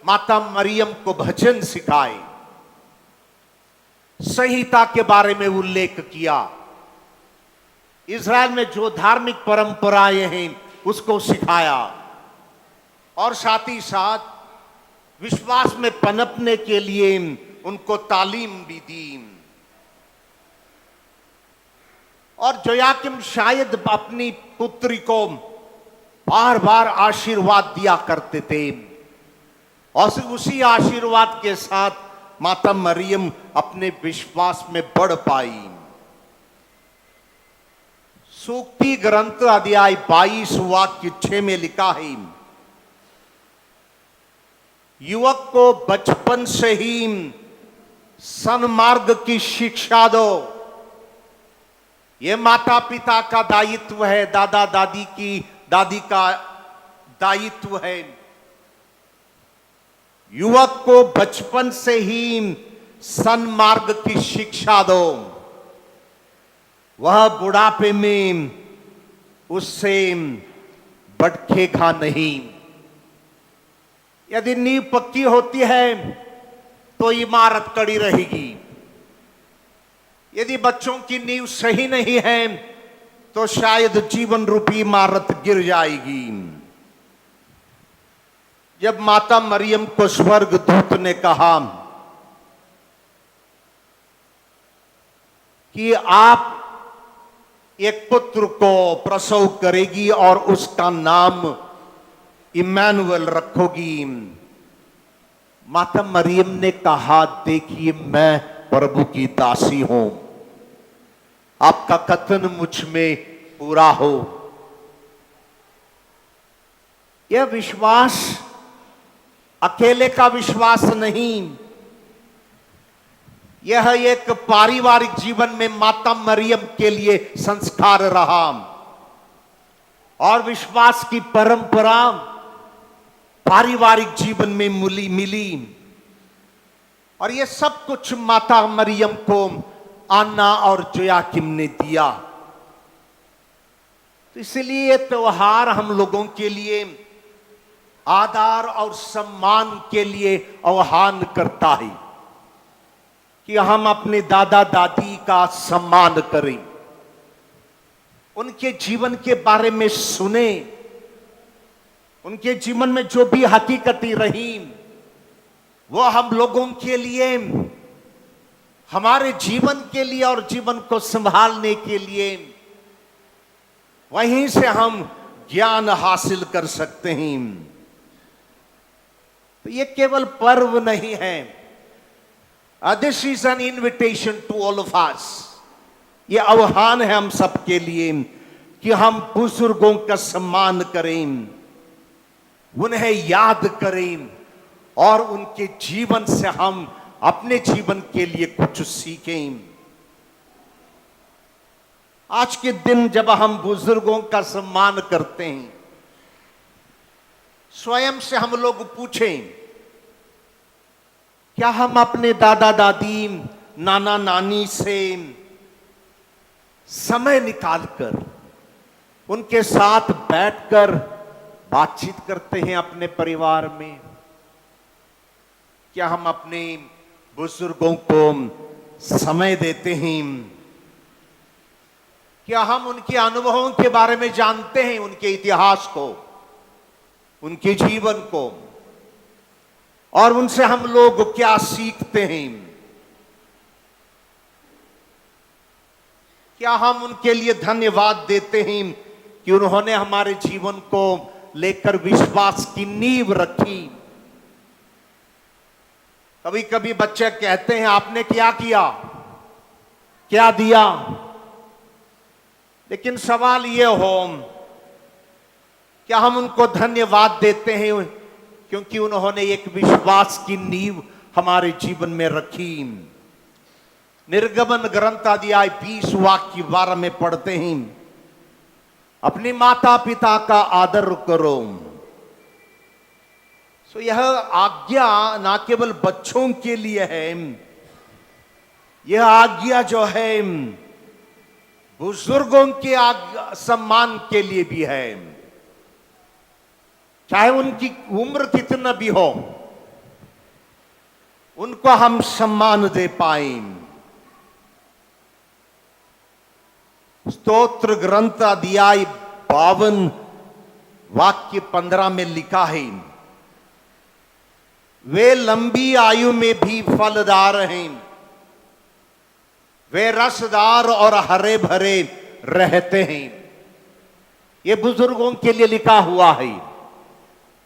Speaker 3: माता मरियम को भजन सिखाए, संहिता के बारे में उल्लेख किया, इज़राइल में जो धार्मिक परंपराएं हैं उसको सिखाया, और साथ ही साथ विश्वास में पनपने के लिए उनको तालीम भी दी। और जोयाकिम शायद अपनी पुत्री को बार बार आशीर्वाद दिया करते थे, और उसी आशीर्वाद के साथ माता मरियम अपने विश्वास में बढ़ पाई। सूक्ति ग्रंथ अध्याय 22 वाक्य 6 में लिखा है, युवक को बचपन से ही सन्मार्ग की शिक्षा दो। यह माता पिता का दायित्व है, दादा दादी का दायित्व है। युवक को बचपन से ही सन्मार्ग की शिक्षा दो, वह बुढ़ापे में उससे भटकेगा नहीं। यदि नींव पक्की होती है तो इमारत कड़ी रहेगी, यदि बच्चों की नींव सही नहीं है तो शायद जीवन रूपी इमारत गिर जाएगी। जब माता मरियम को स्वर्गदूत ने कहा कि आप एक पुत्र को प्रसव करेगी और उसका नाम इम्मानुएल रखोगी, माता मरियम ने कहा, देखिए मैं प्रभु की दासी हूं, आपका कथन मुझ में पूरा हो। यह विश्वास अकेले का विश्वास नहीं, यह एक पारिवारिक जीवन में माता मरियम के लिए संस्कार रहा, और विश्वास की परंपरा पारिवारिक जीवन में मिली। और यह सब कुछ माता मरियम को अन्ना और जोयाकिम ने दिया। तो इसलिए यह त्योहार हम लोगों के लिए आदर और सम्मान के लिए आह्वान करता है कि हम अपने दादा दादी का सम्मान करें, उनके जीवन के बारे में सुने, उनके जीवन में जो भी हकीकतें रही, वो हम लोगों के लिए, हमारे जीवन के लिए और जीवन को संभालने के लिए, वहीं से हम ज्ञान हासिल कर सकते हैं। तो ये केवल पर्व नहीं है, this is an invitation to all of us. ये आह्वान है हम सबके लिए कि हम बुजुर्गों का सम्मान करें, उन्हें याद करें और उनके जीवन से हम अपने जीवन के लिए कुछ सीखें। आज के दिन जब हम बुजुर्गों का सम्मान करते हैं, स्वयं से हम लोग पूछें, क्या हम अपने दादा दादी, नाना नानी से समय निकालकर उनके साथ बैठकर बातचीत करते हैं अपने परिवार में? क्या हम अपने बुजुर्गों को समय देते हैं? क्या हम उनके अनुभवों के बारे में जानते हैं, उनके इतिहास को, उनके जीवन को, और उनसे हम लोग क्या सीखते हैं? क्या हम उनके लिए धन्यवाद देते हैं कि उन्होंने हमारे जीवन को लेकर विश्वास की नींव रखी? कभी कभी बच्चे कहते हैं, आपने क्या किया, क्या दिया? लेकिन सवाल यह हो, क्या हम उनको धन्यवाद देते हैं क्योंकि उन्होंने एक विश्वास की नींव हमारे जीवन में रखी? निर्गमन ग्रंथ अध्याय 20 वाक्य 12 में पढ़ते हैं, अपने माता पिता का आदर करो। सो यह आज्ञा ना केवल बच्चों के लिए है, यह आज्ञा जो है बुजुर्गों के सम्मान के लिए भी है। चाहे उनकी उम्र कितना भी हो, उनको हम सम्मान दे पाए। स्तोत्र ग्रंथ अध्याय 52 वाक्य 15 में लिखा है, वे लंबी आयु में भी फलदार हैं, वे रसदार और हरे भरे रहते हैं। ये बुजुर्गों के लिए लिखा हुआ है।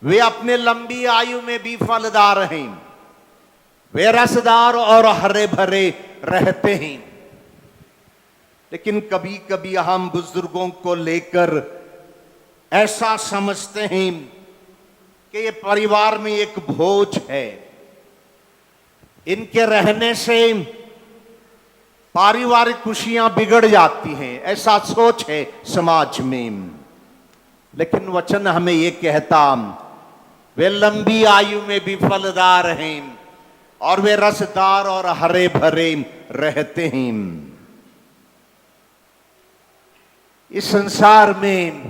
Speaker 3: वे अपने लंबी आयु में भी फलदार हैं, वे रसदार और हरे भरे रहते हैं। लेकिन कभी कभी हम बुजुर्गों को लेकर ऐसा समझते हैं कि ये परिवार में एक बोझ है, इनके रहने से पारिवारिक खुशियां बिगड़ जाती हैं, ऐसा सोच है समाज में। लेकिन वचन हमें ये कहता, वे लंबी आयु में भी फलदार हैं और वे रसदार और हरे भरे रहते हैं। इस संसार में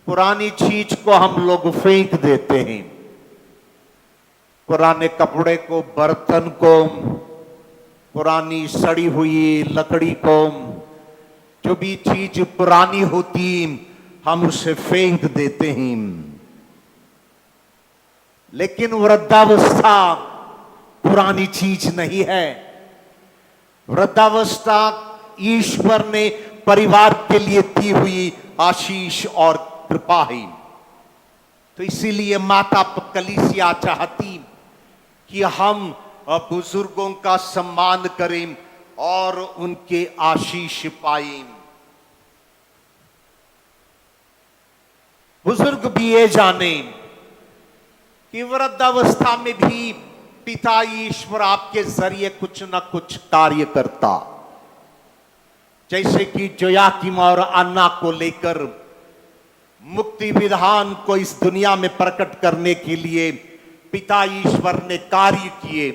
Speaker 3: पुरानी चीज को हम लोग फेंक देते हैं, पुराने कपड़े को, बर्तन को, पुरानी सड़ी हुई लकड़ी को, जो भी चीज पुरानी होती हम उसे फेंक देते हैं। लेकिन वृद्धावस्था पुरानी चीज नहीं है। वृद्धावस्था ईश्वर ने परिवार के लिए दी हुई आशीष और कृपा है। तो इसीलिए माता कलीसिया चाहती कि हम बुजुर्गों का सम्मान करें और उनके आशीष पाएं। बुजुर्ग भी ये जाने कि वृद्धावस्था में भी पिता ईश्वर आपके जरिए कुछ न कुछ कार्य करता। जैसे कि जोयाकिम और अन्ना को लेकर मुक्ति विधान को इस दुनिया में प्रकट करने के लिए पिता ईश्वर ने कार्य किए।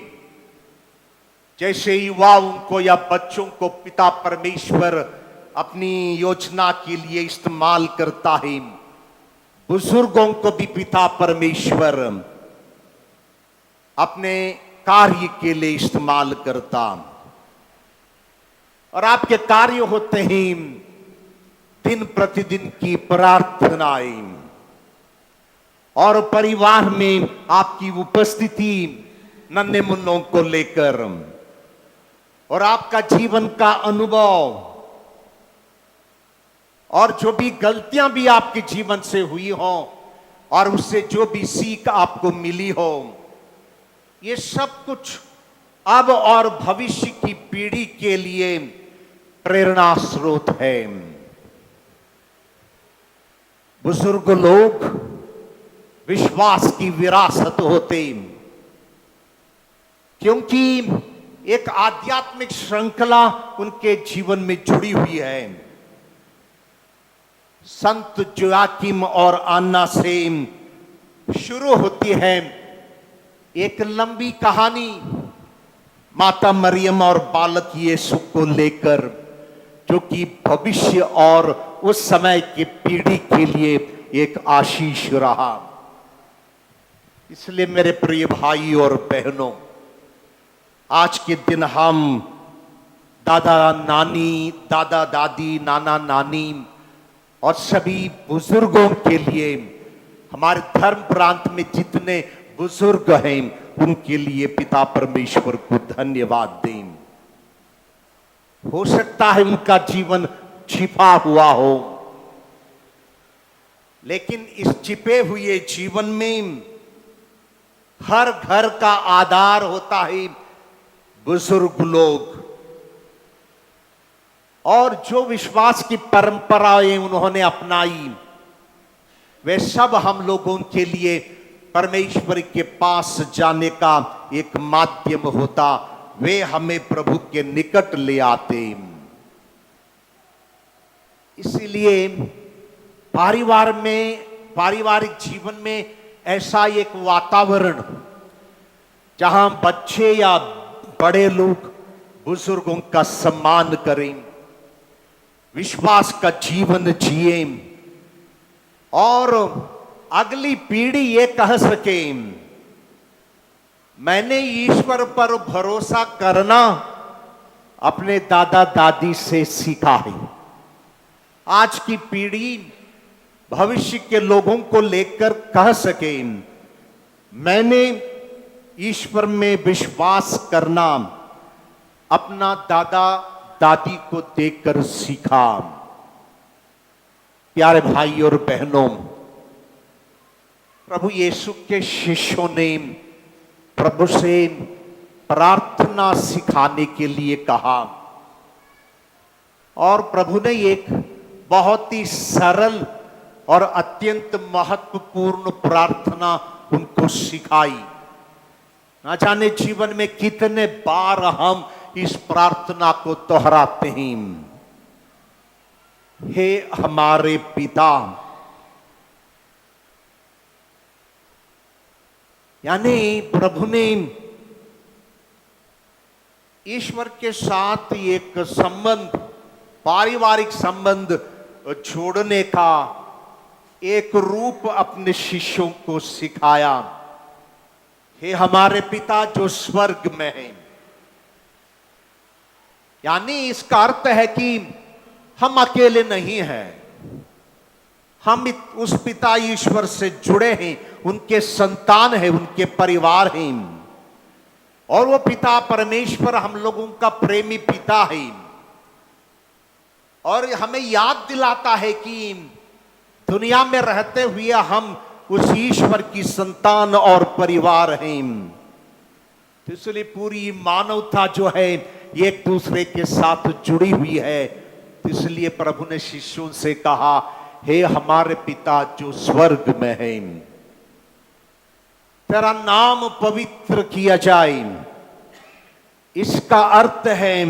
Speaker 3: जैसे युवाओं को या बच्चों को पिता परमेश्वर अपनी योजना के लिए इस्तेमाल करता है, बुजुर्गों को भी पिता परमेश्वर अपने कार्य के लिए इस्तेमाल करता। और आपके कार्य होते हैं दिन प्रतिदिन की प्रार्थनाएं, और परिवार में आपकी उपस्थिति नन्हे मुन्नों को लेकर और आपका जीवन का अनुभव और जो भी गलतियां भी आपके जीवन से हुई हो और उससे जो भी सीख आपको मिली हो, ये सब कुछ अब और भविष्य की पीढ़ी के लिए प्रेरणा स्रोत है। बुजुर्ग लोग विश्वास की विरासत होते, क्योंकि एक आध्यात्मिक श्रृंखला उनके जीवन में जुड़ी हुई है। संत जोआकिम और अन्ना से शुरू होती है एक लंबी कहानी माता मरियम और बालक यीशु को लेकर, जो कि भविष्य और उस समय की पीढ़ी के लिए एक आशीष रहा। इसलिए मेरे प्रिय भाई और बहनों, आज के दिन हम दादा नानी, दादा दादी, नाना नानी और सभी बुजुर्गों के लिए, हमारे धर्म प्रांत में जितने बुजुर्ग हैं उनके लिए पिता परमेश्वर को धन्यवाद दें। हो सकता है उनका जीवन छिपा हुआ हो, लेकिन इस छिपे हुए जीवन में हर घर का आधार होता है बुजुर्ग लोग, और जो विश्वास की परंपराएं उन्होंने अपनाई वे सब हम लोगों के लिए परमेश्वर के पास जाने का एक माध्यम होता। वे हमें प्रभु के निकट ले आते। इसीलिए पारिवारिक जीवन में ऐसा एक वातावरण जहां बच्चे या बड़े लोग बुजुर्गों का सम्मान करें, विश्वास का जीवन जिए और अगली पीढ़ी ये कह सके मैंने ईश्वर पर भरोसा करना अपने दादा दादी से सीखा है। आज की पीढ़ी भविष्य के लोगों को लेकर कह सके मैंने ईश्वर में विश्वास करना अपना दादा दादी को देखकर सीखा। प्यारे भाई और बहनों, प्रभु यीशु के शिष्यों ने प्रभु से प्रार्थना सिखाने के लिए कहा और प्रभु ने एक बहुत ही सरल और अत्यंत महत्वपूर्ण प्रार्थना उनको सिखाई। ना जाने जीवन में कितने बार हम इस प्रार्थना को दोहराते हैं। हे हमारे पिता, यानी प्रभु ने ईश्वर के साथ एक संबंध, पारिवारिक संबंध जोड़ने का एक रूप अपने शिष्यों को सिखाया। हे हमारे पिता जो स्वर्ग में हैं, यानी इसका अर्थ है कि हम अकेले नहीं हैं, हम उस पिता ईश्वर से जुड़े हैं, उनके संतान हैं, उनके परिवार हैं, और वो पिता परमेश्वर हम लोगों का प्रेमी पिता है और हमें याद दिलाता है कि दुनिया में रहते हुए हम उस ईश्वर की संतान और परिवार हैं। तो इसलिए पूरी मानवता जो है ये एक दूसरे के साथ जुड़ी हुई है। तो इसलिए प्रभु ने शिष्यों से कहा, हे हमारे पिता जो स्वर्ग में है, तेरा नाम पवित्र किया जाए। इसका अर्थ है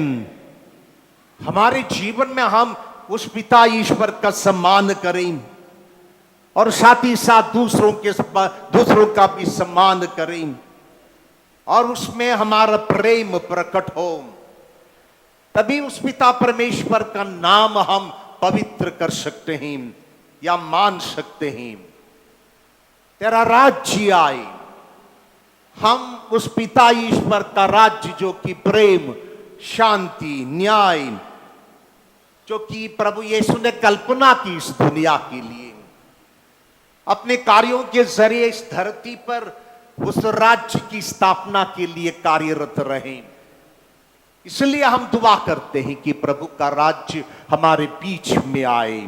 Speaker 3: हमारे जीवन में हम उस पिता ईश्वर का सम्मान करें और साथ ही साथ दूसरों का भी सम्मान करें और उसमें हमारा प्रेम प्रकट हो। तभी उस पिता परमेश्वर का नाम हम पवित्र कर सकते हैं या मान सकते हैं। तेरा राज्य आए, हम उस पिता ईश्वर का राज्य जो कि प्रेम, शांति, न्याय, जो कि प्रभु यीशु ने कल्पना की इस दुनिया के लिए, अपने कार्यों के जरिए इस धरती पर उस राज्य की स्थापना के लिए कार्यरत रहें। इसलिए हम दुआ करते हैं कि प्रभु का राज्य हमारे बीच में आए।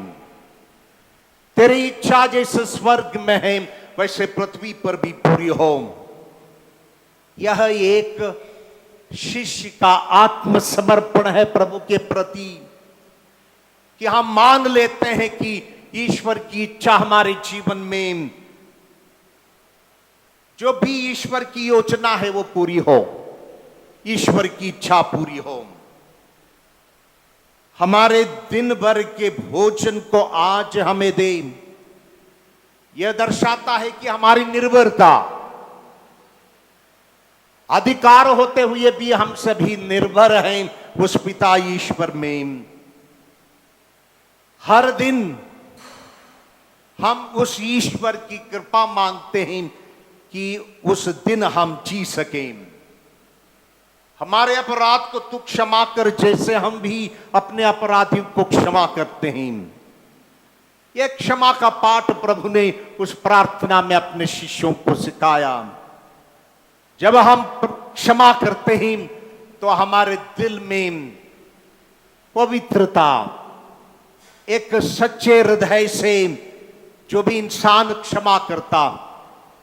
Speaker 3: तेरी इच्छा जैसे स्वर्ग में है वैसे पृथ्वी पर भी पूरी हो। यह एक शिष्य का आत्मसमर्पण है प्रभु के प्रति, कि हम मान लेते हैं कि ईश्वर की इच्छा हमारे जीवन में, जो भी ईश्वर की योजना है वो पूरी हो, ईश्वर की इच्छा पूरी हो। हमारे दिन भर के भोजन को आज हमें दे, यह दर्शाता है कि हमारी निर्भरता, अधिकार होते हुए भी हम सभी निर्भर हैं उस पिता ईश्वर में। हर दिन हम उस ईश्वर की कृपा मांगते हैं कि उस दिन हम जी सकें। हमारे अपराध को तू क्षमा कर, जैसे हम भी अपने अपराधियों को क्षमा करते हैं। यह क्षमा का पाठ प्रभु ने उस प्रार्थना में अपने शिष्यों को सिखाया। जब हम क्षमा करते हैं तो हमारे दिल में पवित्रता, एक सच्चे हृदय से जो भी इंसान क्षमा करता,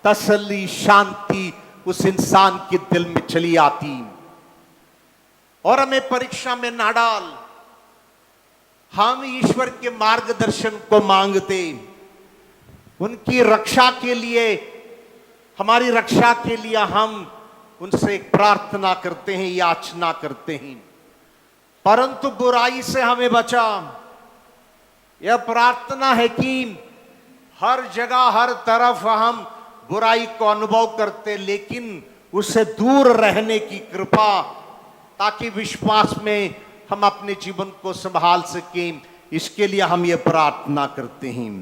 Speaker 3: तसल्ली, शांति उस इंसान के दिल में चली आती और हमें परीक्षा में ना डाल। हम ईश्वर के मार्गदर्शन को मांगते, उनकी रक्षा के लिए, हमारी रक्षा के लिए हम उनसे प्रार्थना करते हैं, याचना करते हैं, परंतु बुराई से हमें बचा। यह प्रार्थना है कि हर जगह हर तरफ हम बुराई को अनुभव करते, लेकिन उससे दूर रहने की कृपा, ताकि विश्वास में हम अपने जीवन को संभाल सकें। इसके लिए हम ये प्रार्थना करते हैं।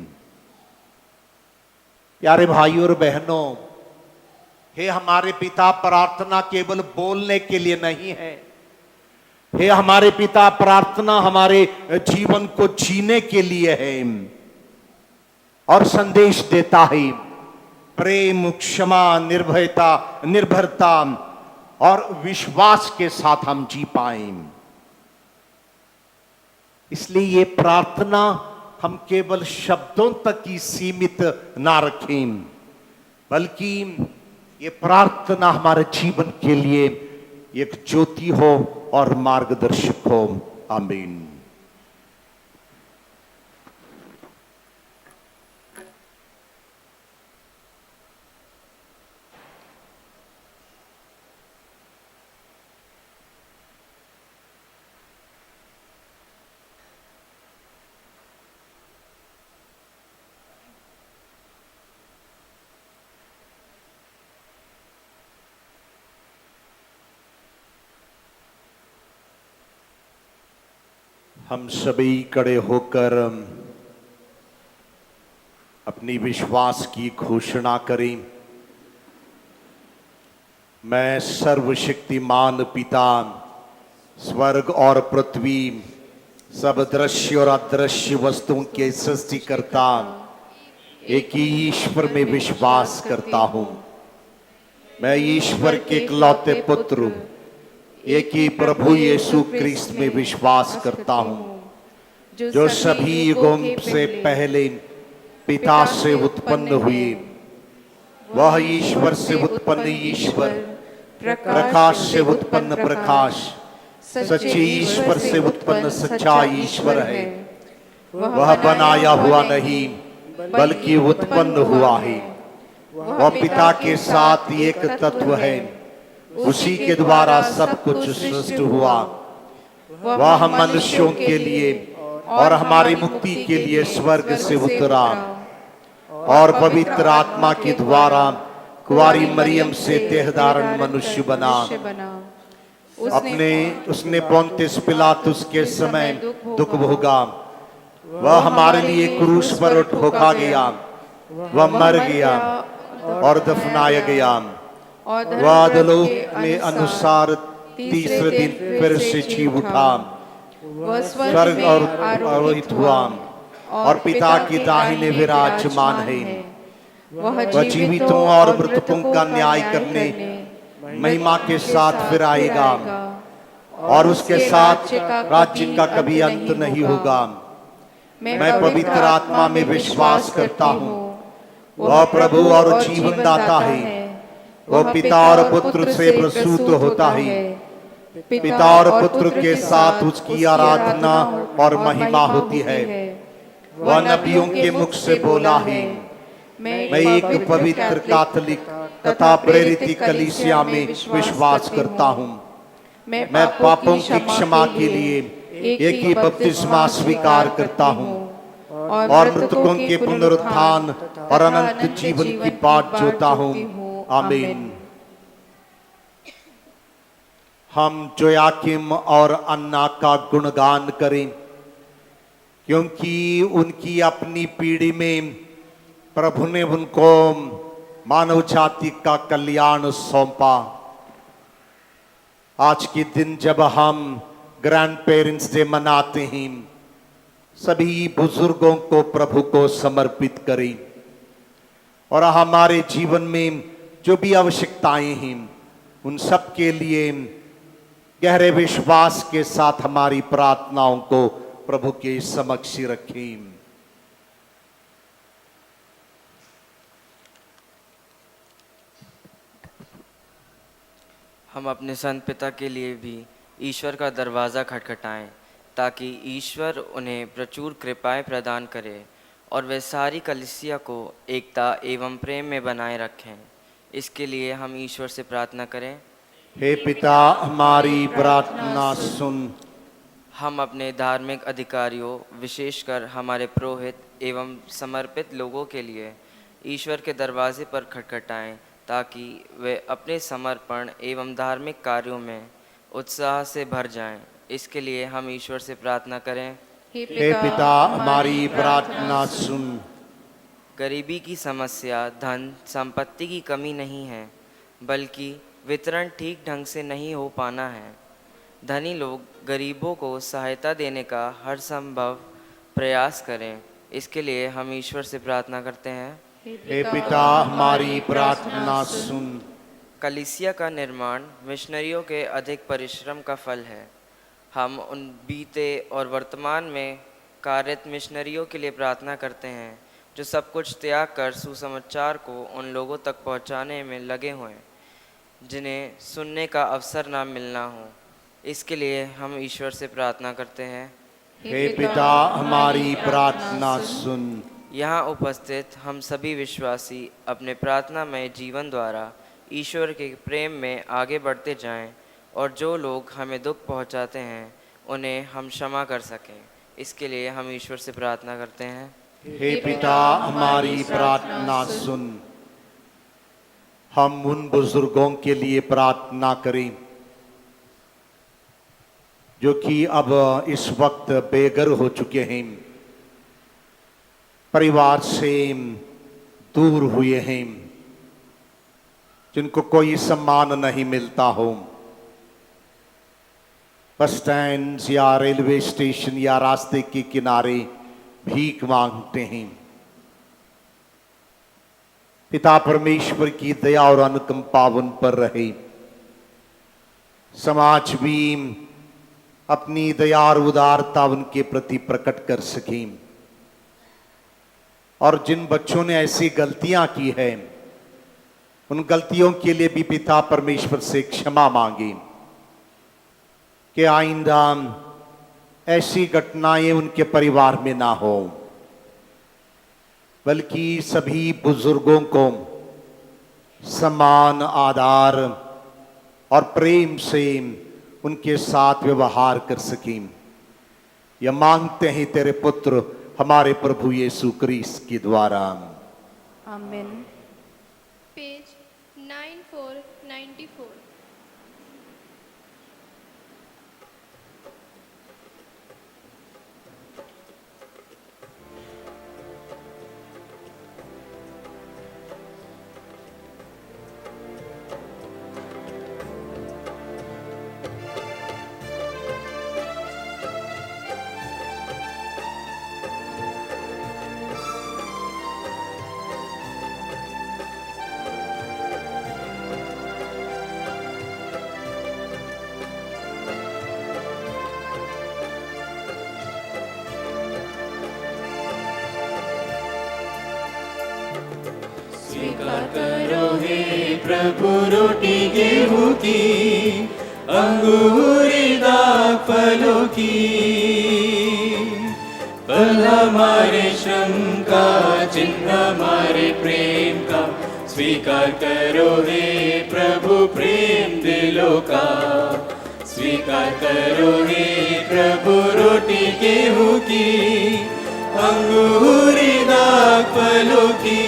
Speaker 3: प्यारे भाइयों और बहनों, हे हमारे पिता, प्रार्थना केवल बोलने के लिए नहीं है। हे हमारे पिता, प्रार्थना हमारे जीवन को जीने के लिए है और संदेश देता है प्रेम, क्षमा, निर्भरता और विश्वास के साथ हम जी पाए। इसलिए ये प्रार्थना हम केवल शब्दों तक ही सीमित ना रखें, बल्कि ये प्रार्थना हमारे जीवन के लिए एक ज्योति हो और मार्गदर्शक हो। आमीन। हम सभी खड़े होकर अपनी विश्वास की घोषणा करें। मैं सर्वशक्तिमान पिता, स्वर्ग और पृथ्वी, सब दृश्य और अदृश्य वस्तुओं के सृष्टिकर्ता एक ही ईश्वर में विश्वास करता हूं। मैं ईश्वर के इकलौते पुत्र, एक ही प्रभु यीशु क्रिस्त में विश्वास करता हूं, जो सभी युगों से पहले पिता से उत्पन्न हुए। वह ईश्वर से उत्पन्न ईश्वर, प्रकाश से उत्पन्न प्रकाश, सच्चे ईश्वर से उत्पन्न सच्चा ईश्वर है। वह बनाया हुआ नहीं बल्कि उत्पन्न हुआ है। वह पिता के साथ एक तत्व है, उसी के द्वारा सब कुछ सृष्टि हुआ। वह हम मनुष्यों के लिए और हमारी मुक्ति के लिए स्वर्ग से उतरा और पवित्र आत्मा के द्वारा कुंवारी मरियम से देहधारण मनुष्य बना। उसने पोंतियुस पिलातुस के समय दुख भोगा। वह हमारे लिए क्रूस पर ठोका गया, वह मर गया और दफनाया गया। वह अधोलोक में अनुसार तीसरे दिन फिर से जी उठा, स्वर्ग और आरोहित हुआ और पिता की दाहिने विराजमान है। वह जीवितों और मृतकों का न्याय करने महिमा के साथ फिर आएगा और उसके साथ राज्य का कभी अंत नहीं होगा। मैं पवित्र आत्मा में विश्वास करता हूँ, वह प्रभु और जीवन दाता है। वह पिता और पुत्र से प्रसूत होता है। पिता और पुत्र के साथ उसकी आराधना और महिमा होती है। वह नबियों के मुख से बोला है। मैं एक पवित्र कैथोलिक तथा प्रेरित कलीसिया में विश्वास करता हूँ। मैं पापों की क्षमा के लिए एक ही बपतिस्मा स्वीकार करता हूँ और मृतकों के पुनरुत्थान और अनंत जीवन की बाट जोता हूँ। आमीन। हम जोयाकिम और अन्ना का गुणगान करें, क्योंकि उनकी अपनी पीढ़ी में प्रभु ने उनको मानव जाति का कल्याण सौंपा। आज के दिन जब हम ग्रैंड पेरेंट्स डे मनाते हैं, सभी बुजुर्गों को प्रभु को समर्पित करें और हमारे जीवन में जो भी आवश्यकताएं हैं उन सब के लिए गहरे विश्वास के साथ हमारी प्रार्थनाओं को प्रभु के समक्ष रखें।
Speaker 8: हम अपने संत पिता के लिए भी ईश्वर का दरवाज़ा खटखटाएं, ताकि ईश्वर उन्हें प्रचुर कृपाएं प्रदान करे और वे सारी कलीसिया को एकता एवं प्रेम में बनाए रखें। इसके लिए हम ईश्वर से प्रार्थना करें।
Speaker 3: हे पिता, हमारी प्रार्थना सुन।
Speaker 8: हम अपने धार्मिक अधिकारियों, विशेषकर हमारे पुरोहित एवं समर्पित लोगों के लिए ईश्वर के दरवाजे पर खटखटाएं, ताकि वे अपने समर्पण एवं धार्मिक कार्यों में उत्साह से भर जाएं। इसके लिए हम ईश्वर से प्रार्थना करें।
Speaker 3: हे पिता, हमारी प्रार्थना सुन।
Speaker 8: गरीबी की समस्या धन संपत्ति की कमी नहीं है, बल्कि वितरण ठीक ढंग से नहीं हो पाना है। धनी लोग गरीबों को सहायता देने का हर संभव प्रयास करें। इसके लिए हम ईश्वर से प्रार्थना करते हैं।
Speaker 3: हे पिता, हमारी प्रार्थना सुन।
Speaker 8: कलीसिया का निर्माण मिशनरियों के अधिक परिश्रम का फल है। हम उन बीते और वर्तमान में कार्यरत मिशनरियों के लिए प्रार्थना करते हैं, जो सब कुछ त्याग कर सुसमाचार को उन लोगों तक पहुंचाने में लगे हुए हैं जिन्हें सुनने का अवसर ना मिलना हो। इसके लिए हम ईश्वर से प्रार्थना करते हैं।
Speaker 3: हे पिता, हमारी प्रार्थना सुन।
Speaker 8: यहाँ उपस्थित हम सभी विश्वासी अपने प्रार्थनामय जीवन द्वारा ईश्वर के प्रेम में आगे बढ़ते जाएं और जो लोग हमें दुख पहुंचाते हैं उन्हें हम क्षमा कर सकें। इसके लिए हम ईश्वर से प्रार्थना करते हैं।
Speaker 3: हे पिता, हमारी प्रार्थना सुन। हम उन बुजुर्गों के लिए प्रार्थना करें जो कि अब इस वक्त बेघर हो चुके हैं, परिवार से दूर हुए हैं, जिनको कोई सम्मान नहीं मिलता हो, बस स्टैंड या रेलवे स्टेशन या रास्ते के किनारे भीख मांगते हैं। पिता परमेश्वर की दया और अनुकंपा उन पर रहे। समाज भी अपनी दया और उदारता उनके प्रति प्रकट कर सके और जिन बच्चों ने ऐसी गलतियां की है उन गलतियों के लिए भी पिता परमेश्वर से क्षमा मांगे कि आइंदा ऐसी घटनाएं उनके परिवार में ना हो, बल्कि सभी बुजुर्गों को सम्मान, आदर और प्रेम से उनके साथ व्यवहार कर सकें। यह मांगते हैं तेरे पुत्र हमारे प्रभु यीशु क्रिस्त के द्वारा।
Speaker 5: आमीन।
Speaker 4: पेज 9494।
Speaker 1: स्वीकार करो हे प्रभु रोटी गेहूं की, अंगूरी दाग फलों की। फल हमारे श्रम का, चिन्ह हमारे प्रेम का, स्वीकार करो हे प्रभु प्रेम दिलों का। स्वीकार करो हे प्रभु रोटी गेहूं की, अंगूरी दाग फलों की।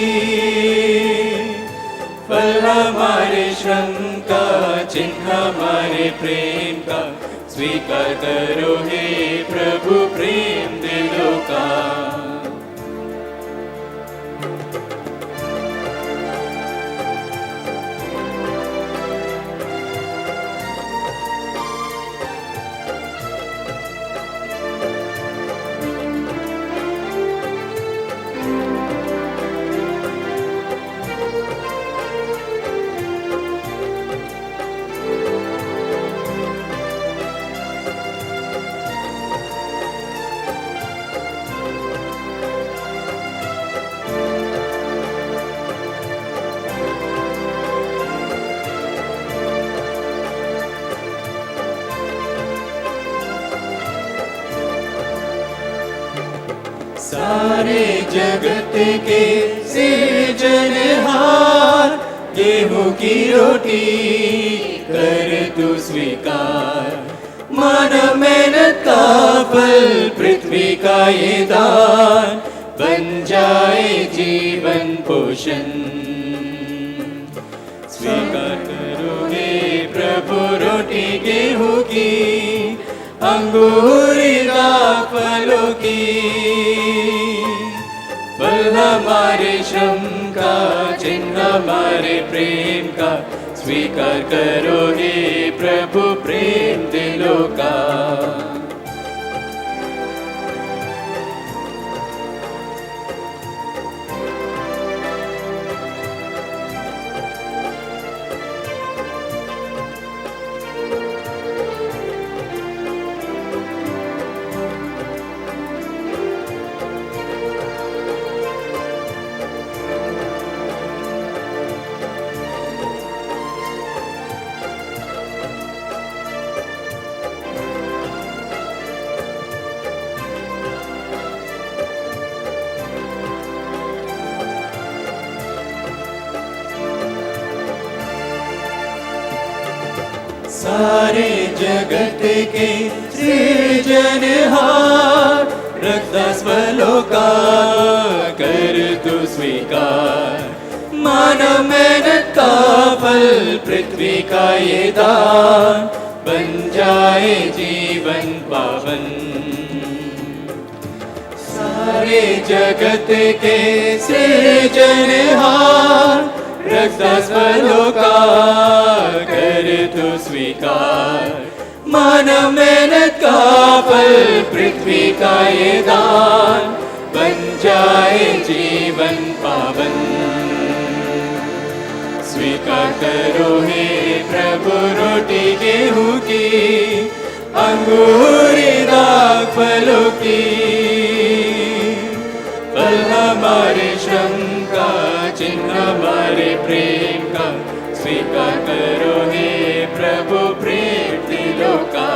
Speaker 1: फल हमारे श्रम का, चिन्ह हमारे प्रेम का, स्वीकार करो हे प्रभु प्रेम दिलों का। सारे जगत के सृजनहार, गेहूं की रोटी कर तू स्वीकार। मानव मेहनत का फल, पृथ्वी का ये दान, बन जाए जीवन पोषण। स्वीकार करो हे प्रभु रोटी गेहूं की, अंगूरी दाग फलों की। फल हमारे श्रम का, चिन्ह हमारे प्रेम का, स्वीकार करो हे प्रभु प्रेम दिलों का। सारे जगत के सृजनहार, रक्तदास फलों का कर तू स्वीकार। मानव मेहनत का फल, पृथ्वी का ये दान, बन जाए जीवन पावन। सारे जगत के सृजनहार, रक्तदास फलों का कर तू स्वीकार। मानव मेहनत का फल, पृथ्वी का ये दान, बन जाए जीवन पावन। स्वीकार करो हे प्रभु रोटी गेहूं की, अंगूरी दाग फलों की। फल हमारे श्रम का, चिन्ह हमारे प्रेम का, स्वीकार करो हे प्रभु प्रेम दिलों का।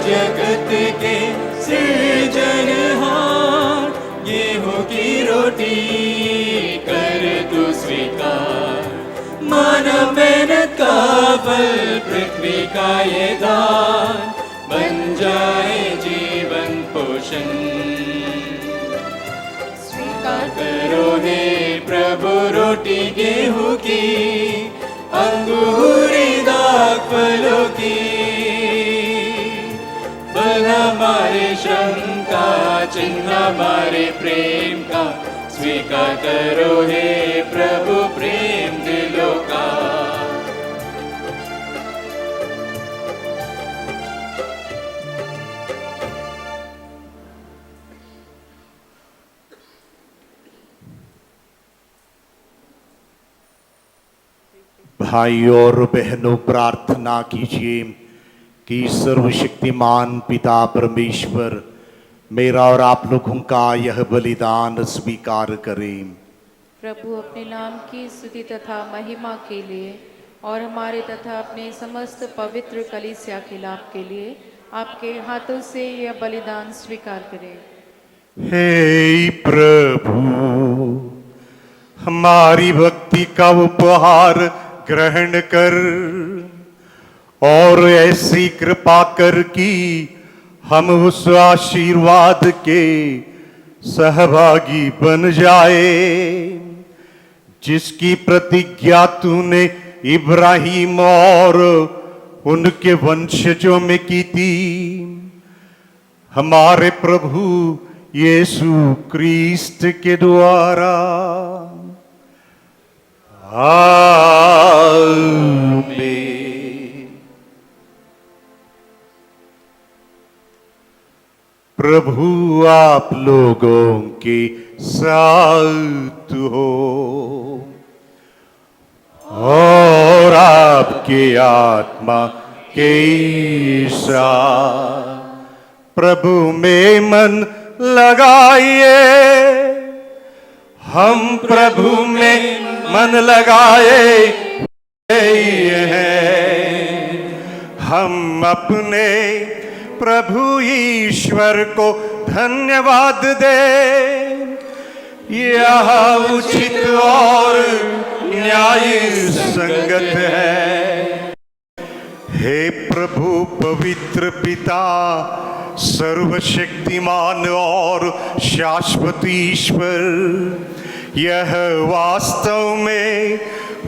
Speaker 1: जगत के सृजनहार, गेहूं की रोटी कर तू स्वीकार। मानव मेहनत का फल, पृथ्वी का ये दान, बन जाए जीवन पोषण। स्वीकार करो हे प्रभु रोटी गेहूं की, अंगूरी दाग फलों की। फल हमारे श्रम का, चिन्ह हमारे प्रेम का, स्वीकार करो हे प्रभु प्रेम दिलों का।
Speaker 3: भाइयों और बहनों, प्रार्थना कीजिए कि सर्वशक्तिमान पिता परमेश्वर मेरा और आप लोगों का यह बलिदान स्वीकार करें।
Speaker 9: प्रभु अपने नाम की स्तुति तथा महिमा के लिए और हमारे तथा अपने समस्त पवित्र कलीसिया के लाभ के लिए आपके हाथों से यह बलिदान स्वीकार करें।
Speaker 3: हे प्रभु, हमारी भक्ति का उपहार ग्रहण कर और ऐसी कृपा कर कि हम उस आशीर्वाद के सहभागी बन जाए जिसकी प्रतिज्ञा तूने इब्राहिम और उनके वंशजों में की थी, हमारे प्रभु यीशु क्रिस्ट के द्वारा। आमीन। प्रभु आप लोगों के साथ हो और आपके आत्मा के साथ। प्रभु में मन लगाइए, हम प्रभु में मन लगाए हैं। हम अपने प्रभु ईश्वर को धन्यवाद दें, यह उचित और न्याय संगत है। हे प्रभु पवित्र पिता, सर्वशक्तिमान और शाश्वत ईश्वर, यह वास्तव में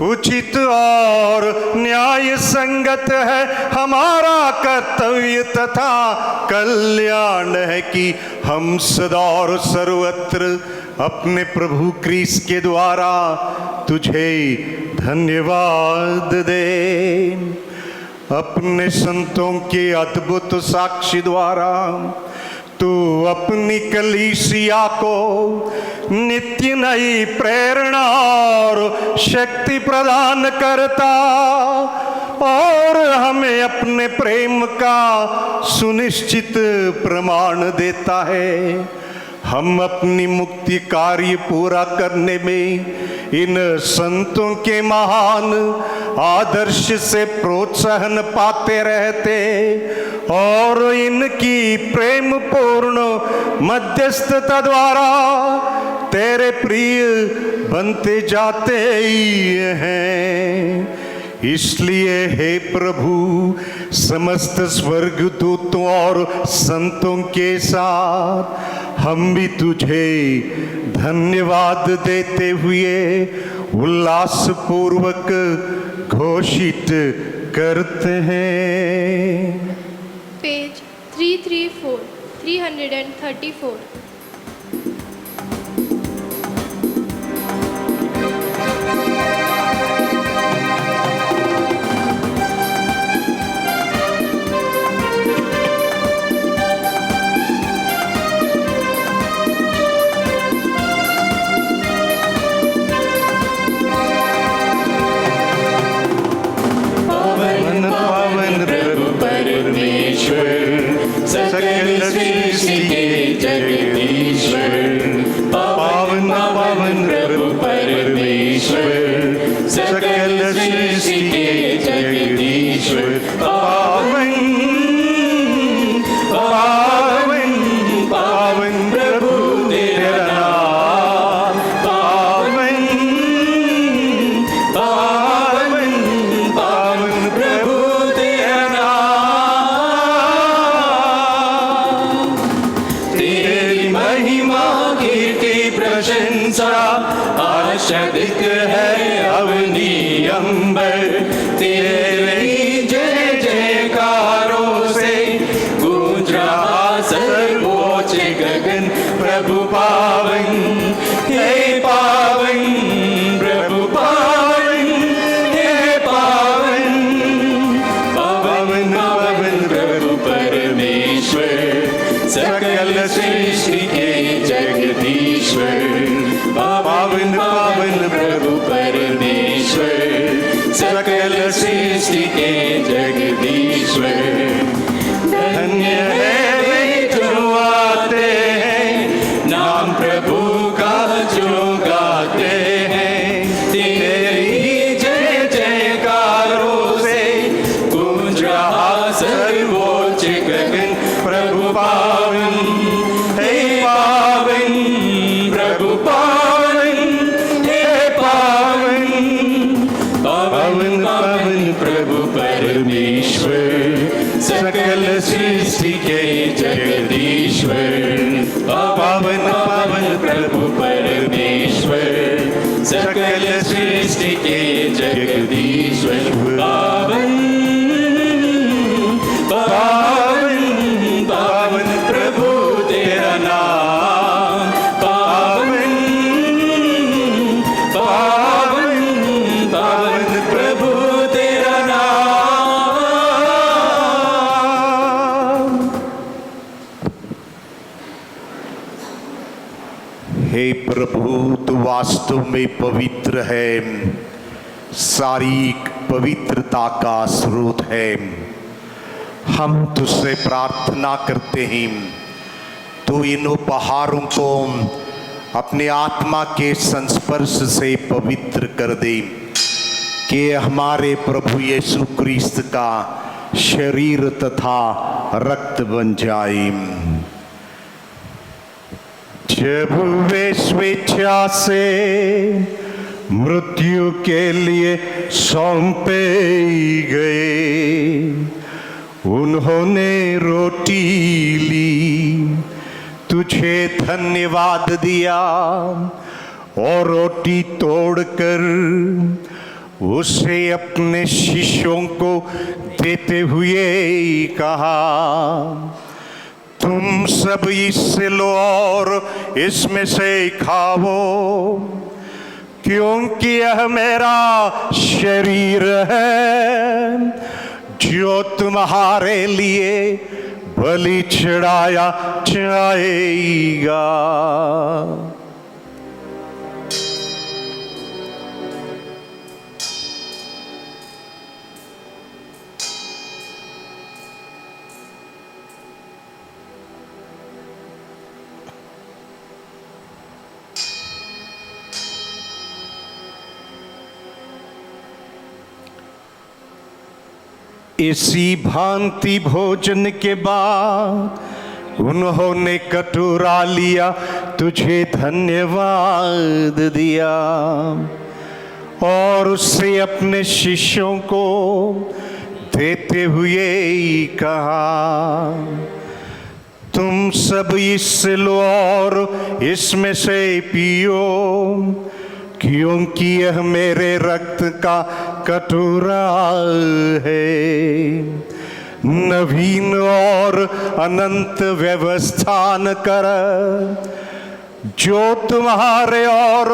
Speaker 3: उचित और न्याय संगत है, हमारा कर्तव्य तथा कल्याण है कि हम सदा और सर्वत्र अपने प्रभु क्रिस्त के द्वारा तुझे धन्यवाद दें। अपने संतों के अद्भुत साक्षी द्वारा तू अपनी कलीसिया को नित्य नई प्रेरणा और शक्ति प्रदान करता और हमें अपने प्रेम का सुनिश्चित प्रमाण देता है। हम अपनी मुक्ति कार्य पूरा करने में इन संतों के महान आदर्श से प्रोत्साहन पाते रहते और इनकी प्रेम पूर्ण मध्यस्थता द्वारा तेरे प्रिय बनते जाते ही हैं। इसलिए हे प्रभु, समस्त स्वर्गदूतों और संतों के साथ हम भी तुझे धन्यवाद देते हुए उल्लास पूर्वक घोषित करते हैं।
Speaker 4: पेज 334।
Speaker 1: सकल सृष्टि के जगदीश्वर, पावन पावन प्रभु परमेश्वर, सकल सृष्टि के जगदीश्वर, पावन पावन पावन प्रभु तेरा नाम, पावन पावन पावन प्रभु तेरा प्रशंसा आशादित है अवनी अंबर, तेरे जय जयकारों से गूंज रहा सर्वोच्च गगन। प्रभु पावन, हे पावन प्रभु पावन, हे पावन पावन पावन प्रभु परमेश्वर, सकल सृष्टि के जगदीश्वर, पावन पावन प्रभु परमेश्वर, सकल नाम प्रभु का जो गाते हैं, तेरी जय जयकारों से गूंज रहा सर्वोच्च गगन। प्रभु पावन हे पावन, प्रभु पावन हे पावन, पावन पावन प्रभु परमेश्वर, सकल सृष्टि के जगदीश्वर। पावन पावन प्रभु परमेश्वर, सकल सृष्टि के जगदीश्वर। पावन पावन पावन प्रभु तेरा नाम, पावन पावन पावन प्रभु तेरा नाम।
Speaker 3: हे प्रभु, तू वास्तव में पवित्र है, सारी पवित्रता का स्रोत है। हम तुझसे प्रार्थना करते हैं, तू इन उपहारों को अपने आत्मा के संस्पर्श से पवित्र कर दे, कि हमारे प्रभु यीशु क्रिस्त का शरीर तथा रक्त बन जाए। जब वे स्वेच्छा से मृत्यु के लिए सौंपे गए, उन्होंने रोटी ली, तुझे धन्यवाद दिया और रोटी तोड़कर उसे अपने शिष्यों को देते हुए कहा, तुम सब इससे लो और इसमें से खाओ, क्योंकि यह मेरा शरीर है जो तुम्हारे लिए बलि चढ़ाया जाएगा। इसी भांति भोजन के बाद उन्होंने कटोरा लिया, तुझे धन्यवाद दिया और उससे अपने शिष्यों को देते हुए कहा, तुम सब इससे लो और इसमें से पियो, क्योंकि यह मेरे रक्त का कटोरा है, नवीन और अनंत व्यवस्थान कर, जो तुम्हारे और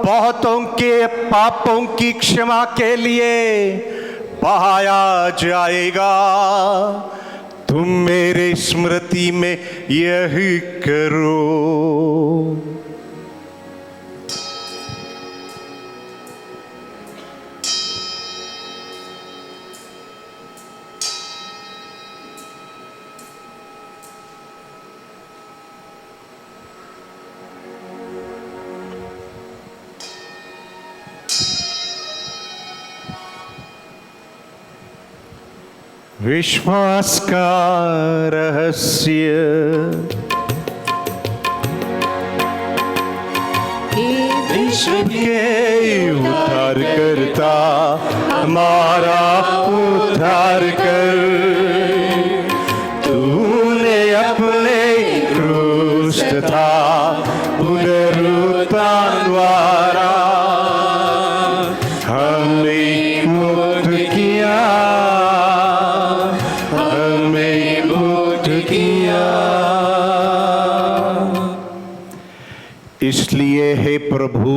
Speaker 3: बहुतों के पापों की क्षमा के लिए बहाया जाएगा। तुम मेरे स्मृति में यही करो। विश्वास का रहस्य। विश्व के उद्धार करता हमारा उद्धार कर, तूने अपने क्रूस तथा पुनरुत्थान द्वारा हमें मुक्त किया, हमें मुक्त किया। इसलिए हे प्रभु,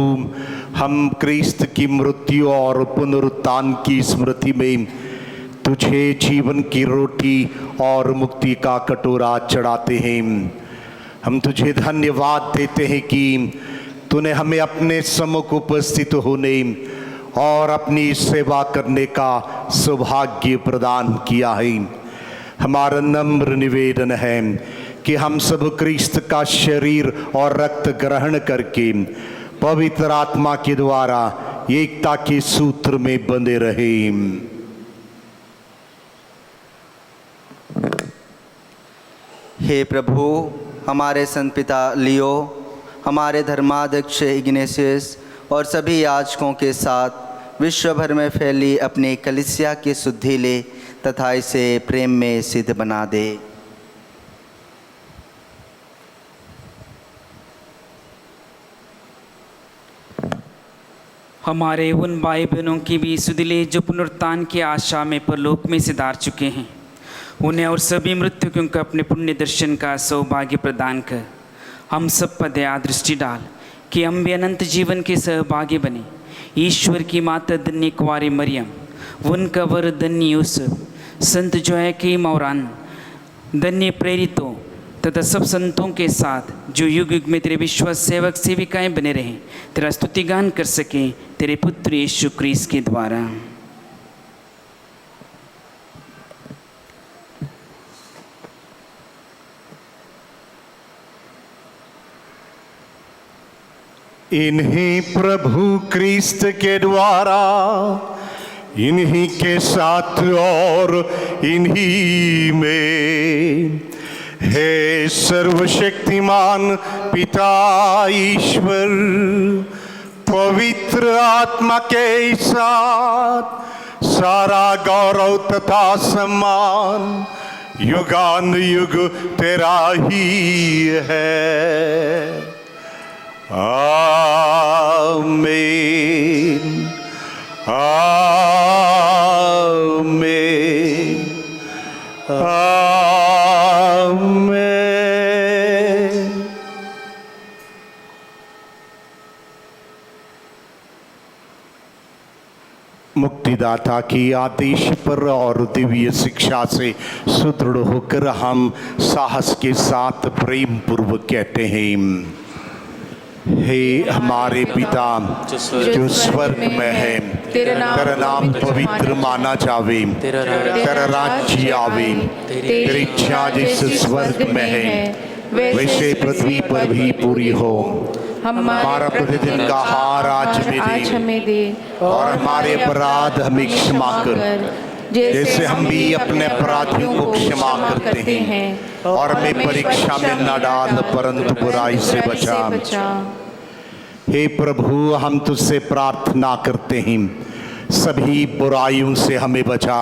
Speaker 3: हम क्रिस्त की मृत्यु और पुनरुत्थान की स्मृति में तुझे जीवन की रोटी और मुक्ति का कटोरा चढ़ाते हैं। हम तुझे धन्यवाद देते हैं कि तूने हमें अपने सम्मुख उपस्थित होने और अपनी सेवा करने का सौभाग्य प्रदान किया है। हमारा नम्र निवेदन है कि हम सब क्रिस्त का शरीर और रक्त ग्रहण करके पवित्र आत्मा के द्वारा एकता के सूत्र में बंधे रहें।
Speaker 7: हे प्रभु, हमारे संत पिता लियो, हमारे धर्माध्यक्ष इग्नेशियस और सभी याजकों के साथ विश्व भर में फैली अपनी कलीसिया की शुद्धि ले तथा इसे प्रेम में सिद्ध बना दे।
Speaker 2: हमारे उन भाई बहनों की भी सुध ले जो पुनरुत्थान की आशा में परलोक में सिधार चुके हैं, उन्हें और सभी मृतकों को अपने पुण्य दर्शन का सौभाग्य प्रदान कर हम सब पर दया दृष्टि डाल कि हम भी अनंत जीवन के सहभागी बने। ईश्वर की माता धन्य कुंवारी मरियम, उनका वर धन्य यूसुफ, संत जोयाकीम और धन्य प्रेरितों तथा सब संतों के साथ जो युग युग में तेरे विश्वास सेवक सेविकाएं बने रहें, तेरा स्तुति गान कर सकें तेरे पुत्र यीशु क्रिस्त के द्वारा।
Speaker 3: इन्हीं प्रभु क्रिस्त के द्वारा, इन्हीं के साथ और इन्हीं में, हे सर्वशक्तिमान पिता ईश्वर, पवित्र आत्मा के साथ सारा गौरव तथा सम्मान युगान युग तेरा ही है। आमीन, आमीन, आमीन। मुक्तिदाता की आदेश पर और दिव्य शिक्षा से सुदृढ़ होकर हम साहस के साथ प्रेम पूर्वक कहते हैं, हे हमारे पिता जो स्वर्ग में है, तेरा नाम पवित्र माना जावे, तेरा राज्य आवे, तेरी इच्छा जैसे स्वर्ग में है वैसे पृथ्वी पर भी पूरी हो। हमारा प्रतिदिन का आहार आज हमें दे और हमारे अपराध हमें क्षमा कर जैसे हम भी अपने अपराधियों को क्षमा करते हैं, और हमें परीक्षा में न डाल परंतु बुराई से बचा। हे प्रभु, हम तुझसे प्रार्थना करते हैं सभी बुराइयों से हमें बचा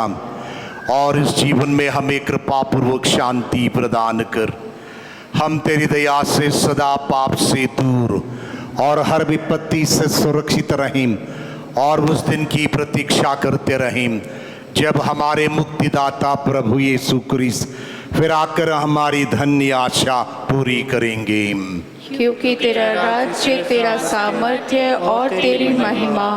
Speaker 3: और इस जीवन में हमें कृपा पूर्वक शांति प्रदान कर। हम तेरी दया से सदा पाप से दूर और हर विपत्ति से सुरक्षित रहें और उस दिन की प्रतीक्षा करते रहें जब हमारे मुक्तिदाता प्रभु यीशु क्रिस्त फिर आकर हमारी धन्य आशा पूरी करेंगे।
Speaker 9: क्योंकि तेरा राज्य, तेरा सामर्थ्य और तेरी महिमा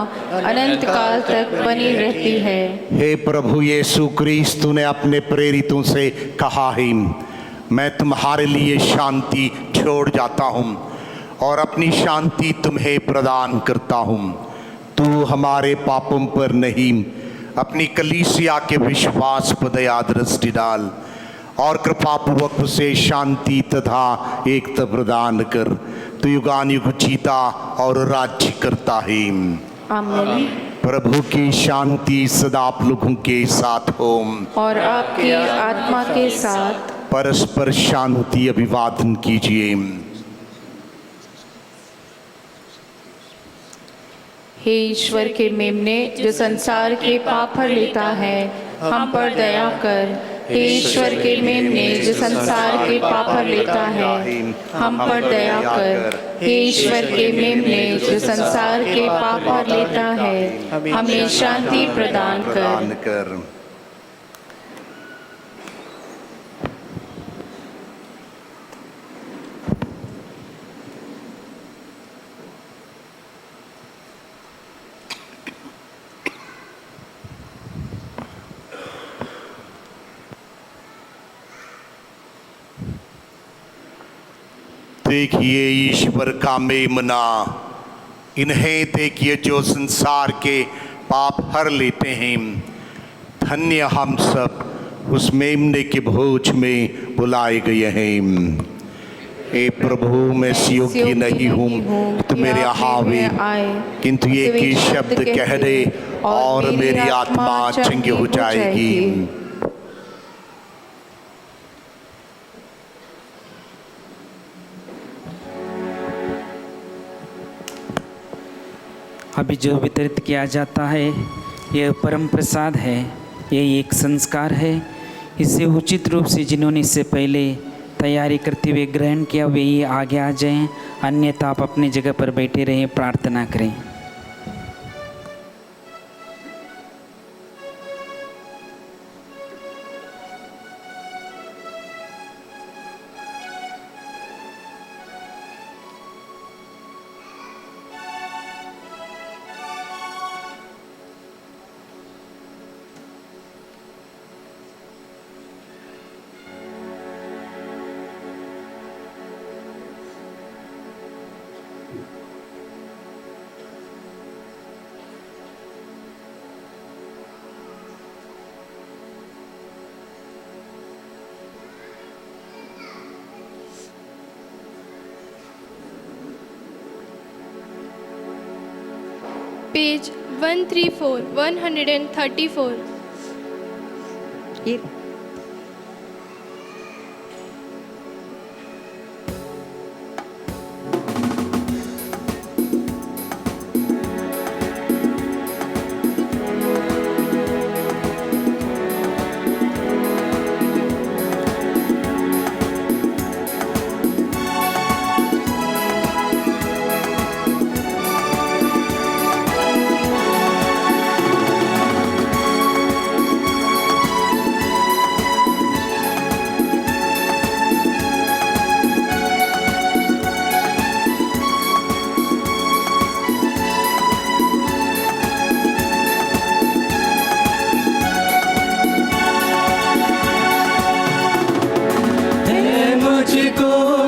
Speaker 9: अनंत काल तक बनी रहती है।
Speaker 3: हे प्रभु यीशु क्रिस्त, तूने अपने प्रेरितों से कहा है, मैं तुम्हारे लिए शांति छोड़ जाता हूँ और अपनी शांति तुम्हें प्रदान करता हूँ। तू हमारे पापों पर नहीं, अपनी कलीसिया के विश्वास पर दया दृष्टि डाल और कृपापूर्वक उसे शांति तथा एकता प्रदान कर। तू युगान युग जीता और राज्य करता है।
Speaker 9: आमीन।
Speaker 3: प्रभु की शांति सदा आप लोगों के साथ हो
Speaker 9: और आपकी आत्मा के साथ।
Speaker 3: परस्पर शांति अभिवादन कीजिए।
Speaker 9: हे ईश्वर के मेमने, जो संसार के पाप हर लेता है, हम पर दया कर। हे ईश्वर के मेमने, जो संसार के पाप हर लेता है, हम पर दया कर। हे ईश्वर के मेमने, जो संसार के पाप हर लेता है, हमें शांति प्रदान कर।
Speaker 3: देखिए ईश्वर का मेमना, इन्हें देखिए जो संसार के पाप हर लेते हैं। धन्य हम सब उस मेमने के भोज में बुलाए गए हैं। ए प्रभु, मैं इस योग्य नहीं हूँ कि तू मेरे हावे, किंतु एक ही शब्द कह दे और मेरी आत्मा चंगी हो जाएगी।
Speaker 2: अभी जो वितरित किया जाता है यह परम प्रसाद है, यह एक संस्कार है। इसे उचित रूप से जिन्होंने इससे पहले तैयारी करते हुए ग्रहण किया वे ही आगे आ जाएं, अन्यथा आप अपनी जगह पर बैठे रहें, प्रार्थना करें।
Speaker 4: पेज 134, 134।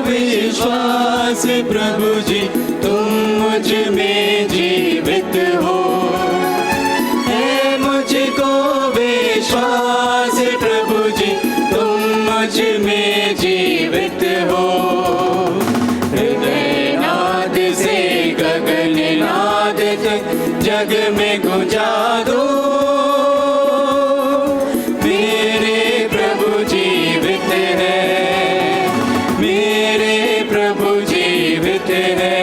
Speaker 1: विश्वास प्रभु जी तुम मुझ में जीवित हो, है मुझको विश्वास प्रभु जी तुम मुझ में जीवित हो। हृदय नाद से गगन नाद तक जग में गुंजा दो, मेरे प्रभु जीवित है, मेरे प्रभु जीवित है।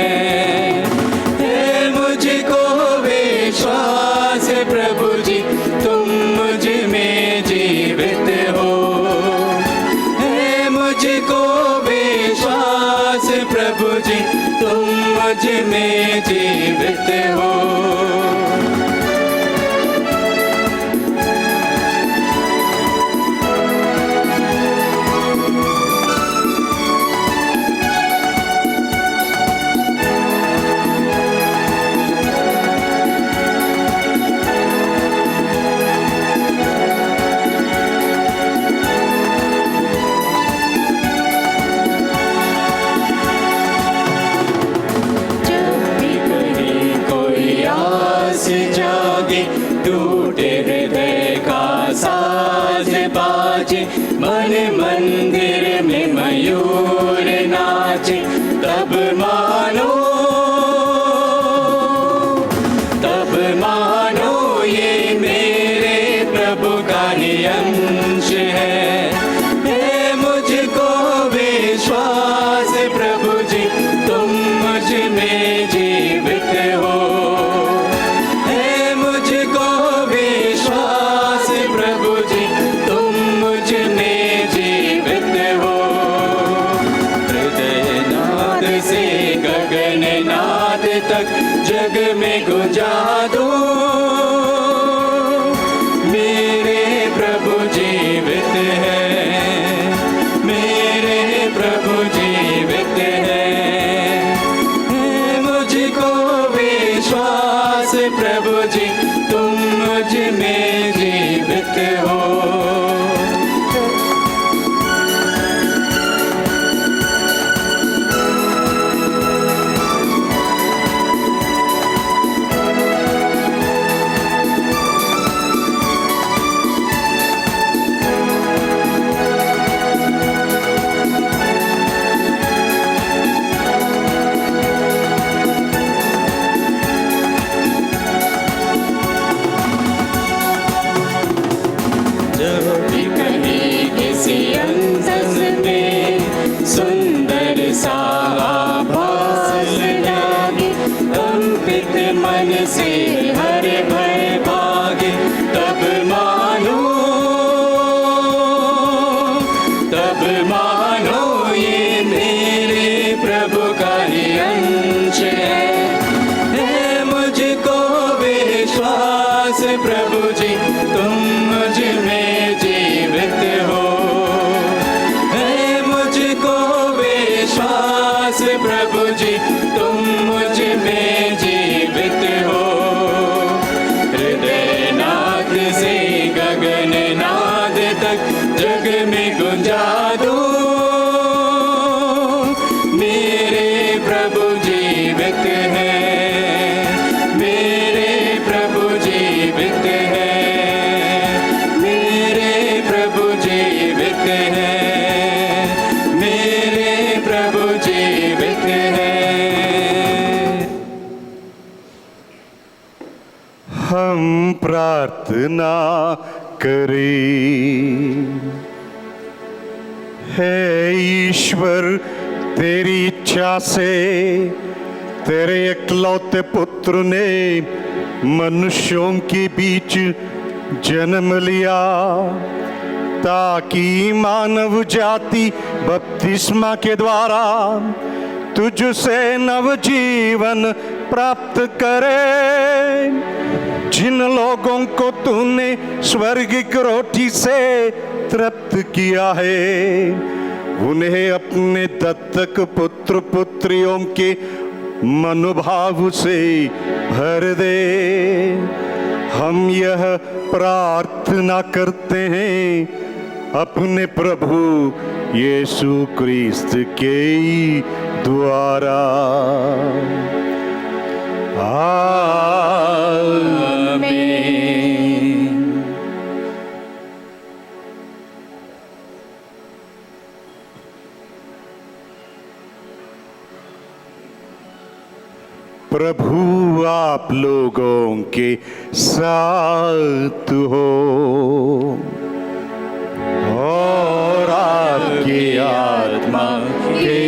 Speaker 1: मुझको विश्वास प्रभु जी तुम मुझ में जीवित हो, है मुझको विश्वास प्रभु जी तुम मुझ में जीवित हो। जागे टूटे हृदय का साज बाजे, मन मंदिर में मयूर नाचे, तब मानो ये मेरे प्रभु का ही अंश है। मुझको विश्वास प्रभु जी तुम मुझ में जीवित हो, तक जग में गुंजा दो, मेरे प्रभु जीवित है, मेरे प्रभु जीवित है। मुझको विश्वास प्रभु जी तुम मुझ में जीवित हो। मन से हरे भय भागे, तब मानो ये मेरे प्रभु का ही अंश है मुझको विश्वास प्रभु जी तुम मुझ में जीवित हो, है मुझको विश्वास प्रभु जी तुम मुझ में जीवित हो। हृदय नाद से गगन नाद तक जग में गुंजा दो, मेरे प्रभु जीवित है, मेरे प्रभु जीवित है, मेरे प्रभु जीवित है, मेरे प्रभु जीवित है।
Speaker 3: हम प्रार्थना करें। हे ईश्वर, तेरी इच्छा से तेरे इकलौते पुत्र ने मनुष्यों के बीच जन्म लिया, ताकि मानव जाति बपतिस्मा के द्वारा तुझसे नव जीवन प्राप्त करे। जिन लोगों को तूने स्वर्गिक रोटी से तृप्त किया है, उन्हें अपने दत्तक पुत्र पुत्रियों के मनोभाव से भर दे। हम यह प्रार्थना करते हैं अपने प्रभु यीशु क्रिस्त के द्वारा। आमीन। प्रभु आप लोगों के साथ हो और आपकी आत्मा के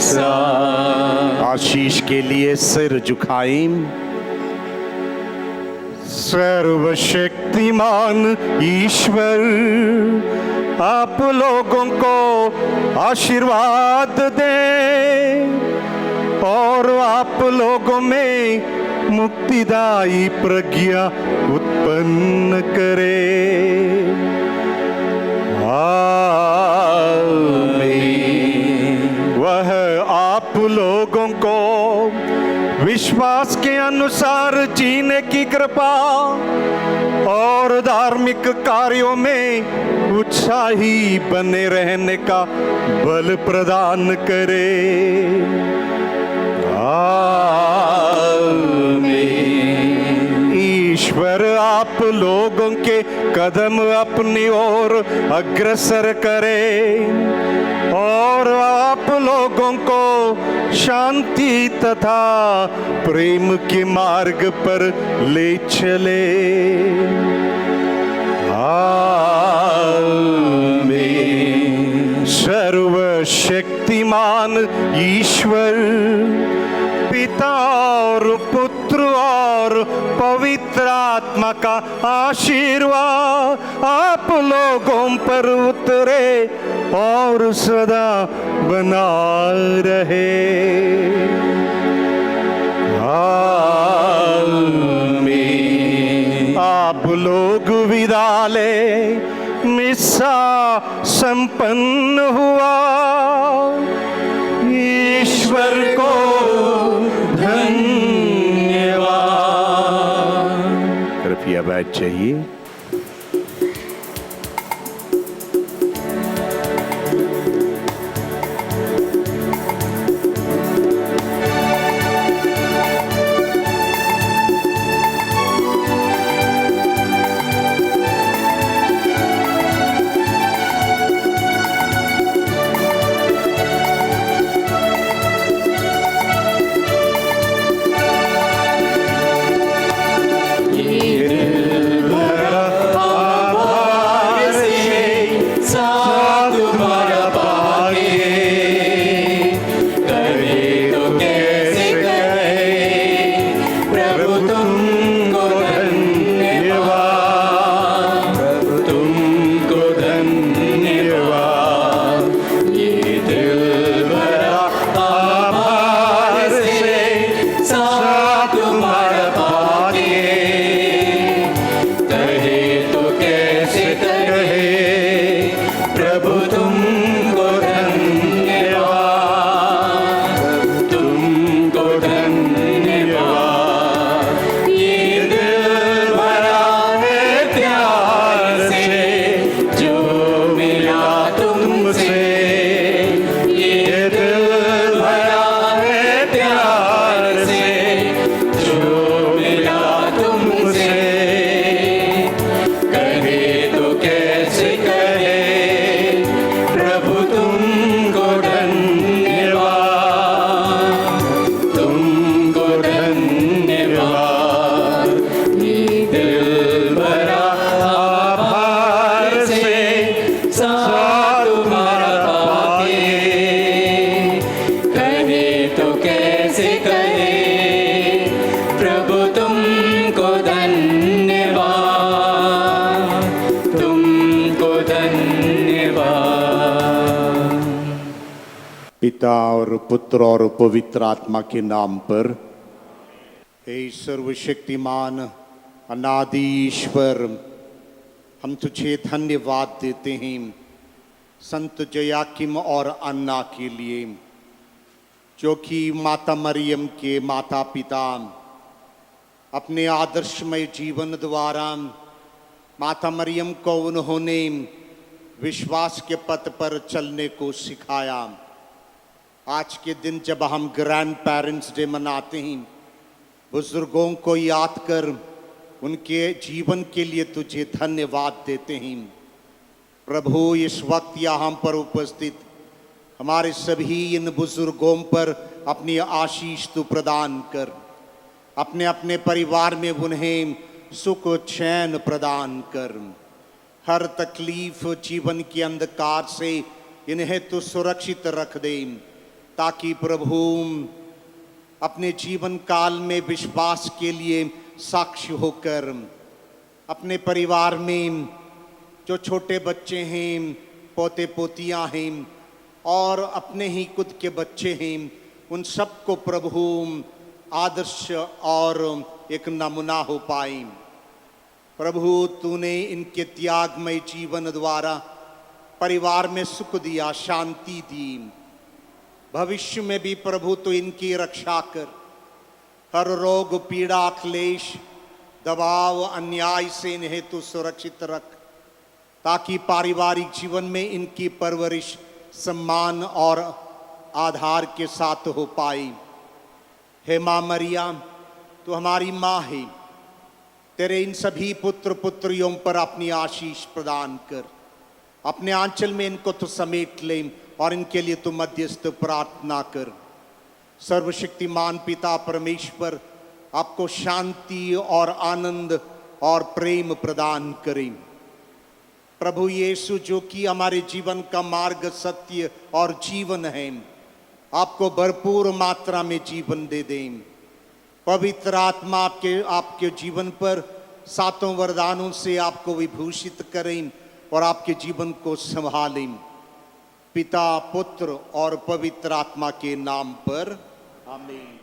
Speaker 3: साथ। आशीष के लिए सिर झुकाएं। सर्वशक्तिमान ईश्वर आप लोगों को आशीर्वाद दें और आप लोगों में मुक्तिदायी प्रज्ञा उत्पन्न करे। आमीन। वह आप लोगों को विश्वास के अनुसार जीने की कृपा और धार्मिक कार्यों में उत्साही बने रहने का बल प्रदान करे। आमीन। ईश्वर आप लोगों के कदम अपनी ओर अग्रसर करे और आप लोगों को शांति तथा प्रेम के मार्ग पर ले चले। आमीन। सर्वशक्तिमान ईश्वर पिता और पुत्र और पवित्र आत्मा का आशीर्वाद आप लोगों पर उतरे और सदा बना रहे। आमीन। आप लोग विदा ले। मिस्सा संपन्न हुआ। ईश्वर को धन्यवाद। कृपया बैठ जाइए। भरा पिता और पुत्र और पवित्र आत्मा के नाम पर। हे सर्वशक्तिमान अनादि ईश्वर, हम तुझे धन्यवाद देते हैं संत जोयाकिम और अन्ना के लिए, जो कि माता मरियम के माता पिता अपने आदर्शमय जीवन द्वारा माता मरियम को उन्होंने विश्वास के पथ पर चलने को सिखाया। आज के दिन जब हम ग्रैंड पेरेंट्स डे मनाते हैं, बुजुर्गों को याद कर उनके जीवन के लिए तुझे धन्यवाद देते हैं। प्रभु, इस वक्त यहाँ पर उपस्थित हमारे सभी इन बुजुर्गों पर अपनी आशीष तू प्रदान कर, अपने अपने परिवार में उन्हें सुख चैन प्रदान कर। हर तकलीफ जीवन के अंधकार से इन्हें तो सुरक्षित रख दे, ताकि प्रभु अपने जीवन काल में विश्वास के लिए साक्षी होकर अपने परिवार में जो छोटे बच्चे हैं, पोते पोतियां हैं और अपने ही खुद के बच्चे हैं, उन सबको प्रभु आदर्श और एक नमूना हो पाए। प्रभु, तूने इनके त्यागमय जीवन द्वारा परिवार में सुख दिया, शांति दी। भविष्य में भी प्रभु तो इनकी रक्षा कर। हर रोग पीड़ा क्लेश दबाव अन्याय से इन्हें तू सुरक्षित रख, ताकि पारिवारिक जीवन में इनकी परवरिश सम्मान और आधार के साथ हो पाए। हे माँ मरिया, तू हमारी माँ है, तेरे इन सभी पुत्र पुत्रियों पर अपनी आशीष प्रदान कर। अपने आंचल में इनको तो समेट ले और इनके लिए तो मध्यस्थ प्रार्थना कर। सर्वशक्तिमान पिता परमेश्वर आपको शांति और आनंद और प्रेम प्रदान करें। प्रभु यीशु, जो कि हमारे जीवन का मार्ग, सत्य और जीवन है, आपको भरपूर मात्रा में जीवन दे दें। पवित्र आत्मा आपके जीवन पर सातों वरदानों से आपको विभूषित करें और आपके जीवन को संभालें। पिता, पुत्र और पवित्र आत्मा के नाम पर आमीन।